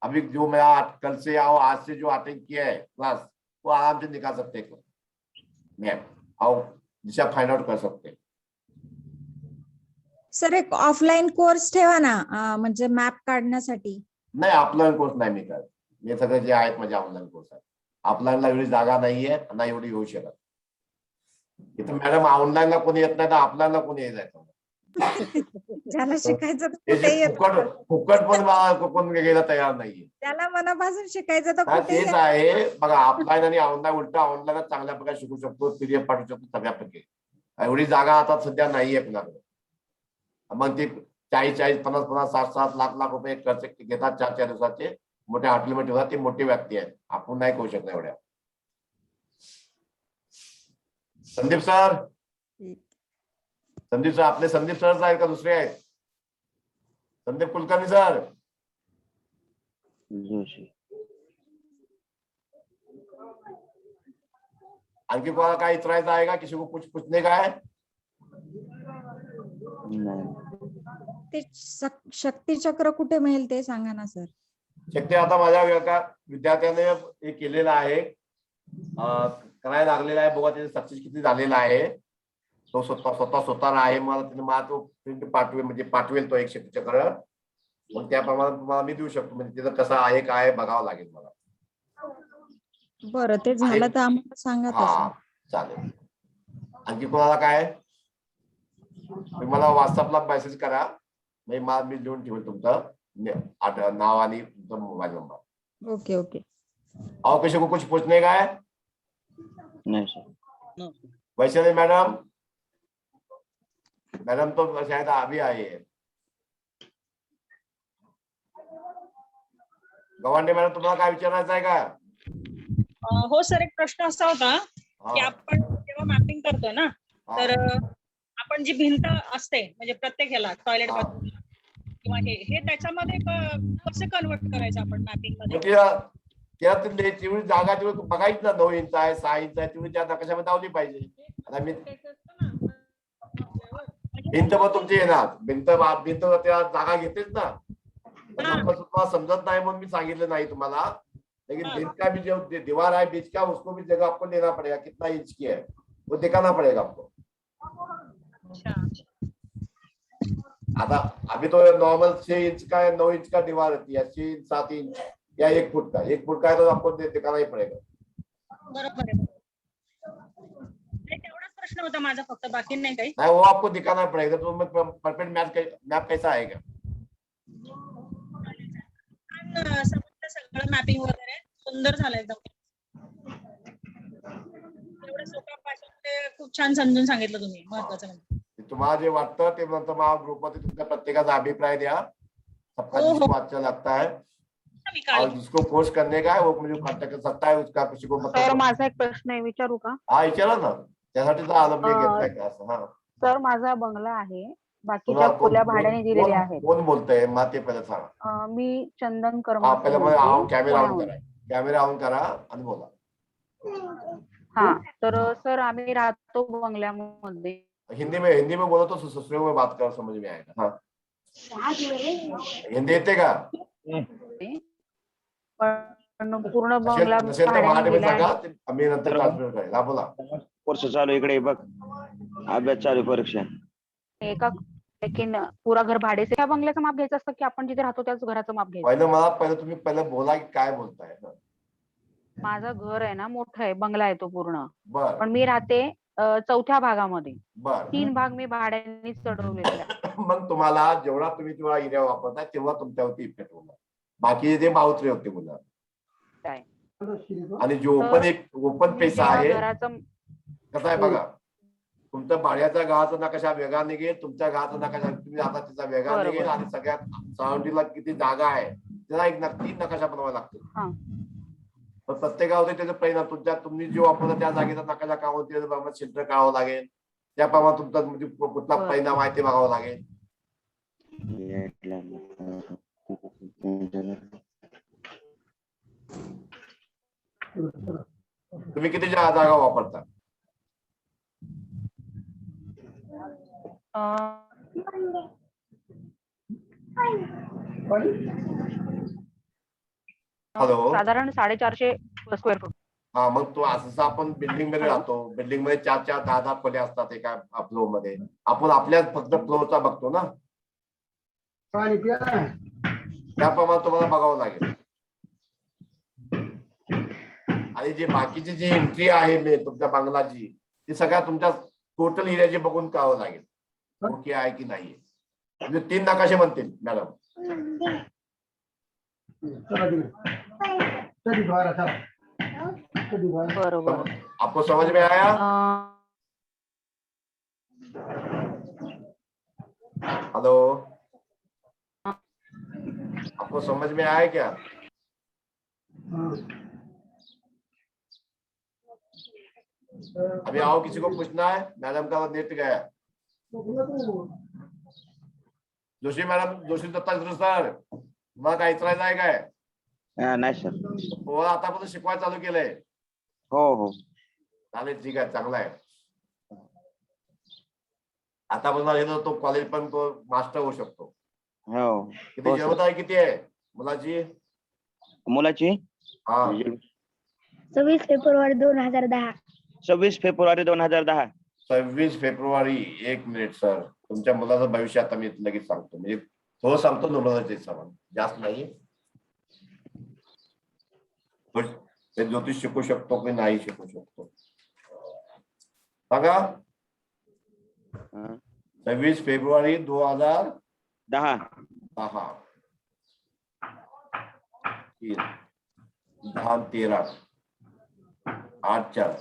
अभी जो मेरा कल से आओ, आज से जो अटेंड किया है क्लास, वो आराम से निकाल सकते हैं मैप और दिशा फाइंड आउट कर सकते हैं। सर एक ऑफलाईन कोर्स ठेवा ना, म्हणजे मॅप काढण्यासाठी. नाही, ऑफलाईन कोर्स नाही मी करत, हे सगळे जे आहेत माझे ऑनलाईन कोर्स आहेत। ऑफलाईनला एवढी जागा नाहीये, नाही एवढी होऊ शकत। इथं मॅडम ऑनलाईनला कोणी येत नाही तर ऑफलाईनला कोणी यायचं? ज्याला शिकायचं तर कुठेही येतं. फुकट पण कोण गेला तयार नाहीये। त्याला मनापासून शिकायचं तर हा कुठेही तेच आहे बघा, ऑफलाईन आणि ऑनलाईन, उलटा ऑनलाईन चांगल्या प्रकारे शिकू शकतो, पीडीएफ पाठवू शकतो सगळ्यापैकी। एवढी जागा आता सध्या नाहीये कुणाकडे, मग ते 40-40, 50-50, 60-60 लाख रुपये खर्च घेतात 4-4 दिवसाचे, मोठ्या हॉटेलमध्ये ठेवतात, ते मोठी व्यक्ती आहेत, आपण नाही करू शकत एवढ्या। संदीप सर, आपले संदीप सर आहेत का दुसरे आहेत? संदीप कुलकर्णी सर, आणखी कोणाला काय विचारायचं आहे का? किसी को कुछ पूछने का है? ते शक्ती चक्र कुठे मिळेल ते सांगा ना सर. शक्य आता माझ्या एका विद्यार्थ्याने हे केलेलं आहे, करायला लागलेला आहे, बघा त्याचे सक्सेस किती झालेला आहे। तो स्वतः आहे, मला तो प्रिंट पाठवेल तो एक शक्ती चक्र, मग त्याप्रमाणे तुम्हाला मी देऊ शकतो, म्हणजे त्याचं कसं आहे काय बघावं लागेल मला। बरं, ते झालं तर आम्हाला सांगा हा तसं. चालेल। आणखी कोणाला काय? मला व्हॉट्सअपला मेसेज करा, मी लिहून ठेवेल तुमचं नाव आणि तुमचा मोबाईल नंबर। Okay okay. और किसी को कुछ पूछने का है? नहीं सर। वैशाली मैडम तो शायद अभी आई है। गवांडे मॅडम, तुम्हाला काय विचारायचं आहे का? हो सर, एक प्रश्न असा होता की आपण जेव्हा मॅपिंग करतो ना, तर आपण जी भिंत असते म्हणजे प्रत्येक ह्याला टॉयलेट बाथरूम किंवा हे त्याच्यामध्ये कसं कन्वर्ट करायचं आपण मॅपिंग मध्ये? तेवढी जागा तेवढी बघायची ना, 9 इंच आहे, 6 इंच आहे, तेवढी त्या नकाशामध्ये लावली पाहिजे। आता मी भिंत पण तुमची येणार, भिंत त्या जागा घेतेच ना, तुम्हाला समजत नाही म्हणून मी सांगितलं नाही तुम्हाला, लेकिन भिंत का भी जो दीवार है बीच का, उसको भी जगह आपको लेना पड़ेगा, कितना इंच की है वो दिखाना पड़ेगा आपको। आता अभी तो नॉर्मल 6 इंच का है, 9 इंच का दीवार रहती है, 6 इंच, 7 इंच या 1 फुट का है तो आपको दिखाना ही पड़ेगा। बरोबर आहे। तेवढाच प्रश्न होता माझा फक्त, बाकी नाही काही. नहीं वो आपको दिखाना पड़ेगा, तो परफेक्ट मैप कैसा आएगा? समजलं सगळं मॅपिंग वगैरे सुंदर झालं एकदम. एवढं सोप्या भाषेत ते खूप छान समजून सांगितलं तुम्ही. महत्वाचं म्हणजे तुम्हाला जे वाटतं ते नंतर मला ग्रुपमध्ये तुमच्या प्रत्येकाचा अभिप्राय द्या. सबका हो, हो. जिसको अच्छा लगता है मी और काळजी. जिसको कोर्स करने का है वो मुझे कांटेक्ट कर सकता है. उसका किसी को सर मतलब माझा एक प्रश्न आहे, विचारू का? हा विचारा ना, त्यासाठी तर आलो मी घेतलाय क्लास. हा सर माझा बंगला आहे, बाकीच्या तुम्हाला खोल्या भाड्याने दिलेल्या आहेत. कोण बोलतंय मला ते पहिलं सांगा. मी चंदन हा कर्मत पहिलं मला बोलते, कॅमेरा ऑन पुण्याहून. करा, कॅमेरा ऑन करा आणि बोला. हा तर सर आम्ही राहतो बंगल्यामध्ये. हिंदी में बोलो तो ससुर में बात करो, समझ में आएगा. हाँ हिंदी येते का? पण पूर्ण नसेल बंगला नसेल तर भाड्याने मराठीमध्ये दिला सांगा, आहे. आम्ही नंतर ट्रान्सलेट करेल. हा बोला. कोर्स चालू आहे, इकडे बघ, अभ्यास चालू आहे, परीक्षा. एका लेकिन पुरा घर भाडे से, त्या बंगल्याचं माप घ्यायचं असतं की आपण जिथे राहतो त्याच घराचं माप घ्यायचं? पहिलं तुम्ही बोला की काय बोलताय. माझं घर आहे ना, मोठं आहे, बंगला आहे तो पूर्ण. बर पण मी राहते 4थ्या भागामध्ये. बर 3 भाग मी भाड्याने चढवलेले आहे. मग तुम्हाला जेवढा एरिया वापरताय तेव्हा तुमच्यावरती इफेक्ट होणार. बाकी जे मावत्रे होते मुलं. काय? आणि जो ओपन पैसा जेव्हा आहे घराचं कसं आहे बघा, तुमचा भाड्याचा गावाचा नकाशा वेगळा निघेल, तुमच्या गावाचा नकाशा तुम्ही आता तिचा वेगळा बरोबर. निघेल, आणि सगळ्यात सराउंडिंगला किती जागा आहे त्याला एक तीन नकाशा बनवावा लागतो. हा. पण प्रत्येक गावात त्याचा परिणाम तुम्ही जो वापरता त्या जागेचा नकाशा काय होते सेंटर काढावं लागेल, त्याप्रमाणे तुमचा म्हणजे कुठला बरं. परिणाम आहे ते बघावं लागेल. तुम्ही किती जागा वापरता? हॅलो. साधारण 450 स्क्वेअर फूट. हा मग तो असं आपण बिल्डिंग मध्ये राहतो, बिल्डिंग मध्ये 4-4, 10-10 खोल्या असतात एका फ्लोर मध्ये. आपण आपल्या फक्त फ्लोरचा बघतो ना, त्याप्रमाणे तुम्हाला बघावं लागेल. आणि जे बाकीची जी एंट्री आहे तुमच्या बंगलाची, ती सगळ्या तुमच्या टोटल एरियाची बघून करावं लागेल, ओके आहे की नाही. म्हणजे 3 नकाशे बनतील मॅडम. बरोबर. आपको समझ में आया? हेलो, आपको समझ में आया क्या? अभी आओ, किसी को पूछना है? मैडम का नेट गया. जोशी मॅडम, जोशी दत्ता सर, तुम्हाला काय विचारायचं आहे काय? नाही सर. हो, आतापर्यंत शिकवायला चालू केलंय? हो हो चालेल, ठीक आहे, चांगला आहे. आतापर्यंत तो कॉलेज पण तो मास्टर होऊ शकतो. हो. किती जन्मतारीख किती आहे मुलाची? मुलाची हा 26 February 2010. 26 February 2010. 26 February. 1 minute sir, तुमच्या मुलाचं भविष्य आता मी लगेच सांगतो, म्हणजे थोडं सांगतो नंबरचे समान, जास्त नाही. ते ज्योतिष शिकू शकतो की नाही शिकू शकतो सांगा. 26 फेब्रुवारी 2010. 10 13 8 4.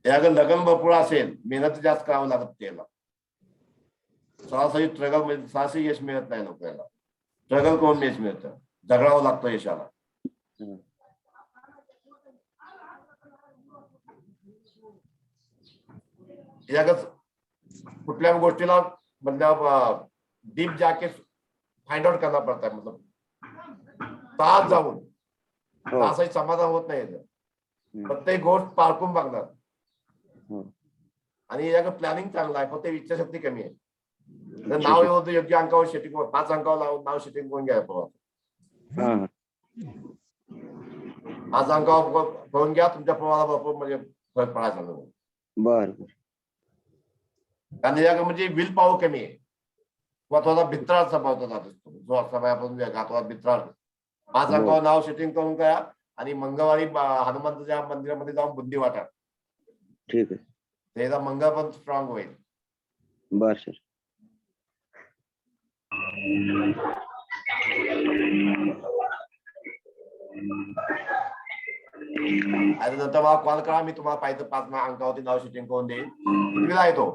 अगर लगन भरपूर असेल, मेहनत जास्त करावं लागत त्याला. सरासरी स्ट्रगल म्हणजे सरासरी यश मिळत नाही लोकांना. स्ट्रगल करून यश मिळतं, झगडावं लागतं यशाला. कुठल्या गोष्टीला मतलब डीप जाके फाइंड आउट करना पड़ता है, मतलब ताज जाऊन असंही समाधान होत नाही. प्रत्येक गोष्ट पारखून बघणार. आणि याचं प्लॅनिंग चांगलं आहे, फक्त इच्छाशक्ती कमी आहे. नाव होतं योग्य अंकावर सेटिंग, 5 अंकावर लावून नाव सेटिंग करून घ्या. 5 अंकावर करून घ्या, तुमच्या प्रवाहाला भरपूर म्हणजे फरक पडायचा. बर. कारण या म्हणजे विल पॉवर कमी आहे, किंवा थोडा भित्राळ स्वभाव असतो. जो आपण थोडा भित्राळ. 5 अंकावर नाव सेटिंग करून करा, आणि मंगळवारी हनुमंताच्या मंदिरामध्ये जाऊन बुद्धी वाटा. ठीक आहे. त्याचा मंगळ पण स्ट्रॉंग होईल. बर सर. आणि नंतर मला कॉल करा, मी तुम्हाला पाहिजे 5 अंकावरती नाव शूटिंग करून देईन. कितवीला आहे तो?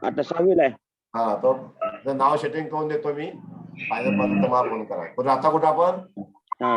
आता 6वीला आहे. हा, तो नाव सेटिंग करून देतो मी. पाहिजे तुम्हाला फोन करा. आता कुठं आपण? हा.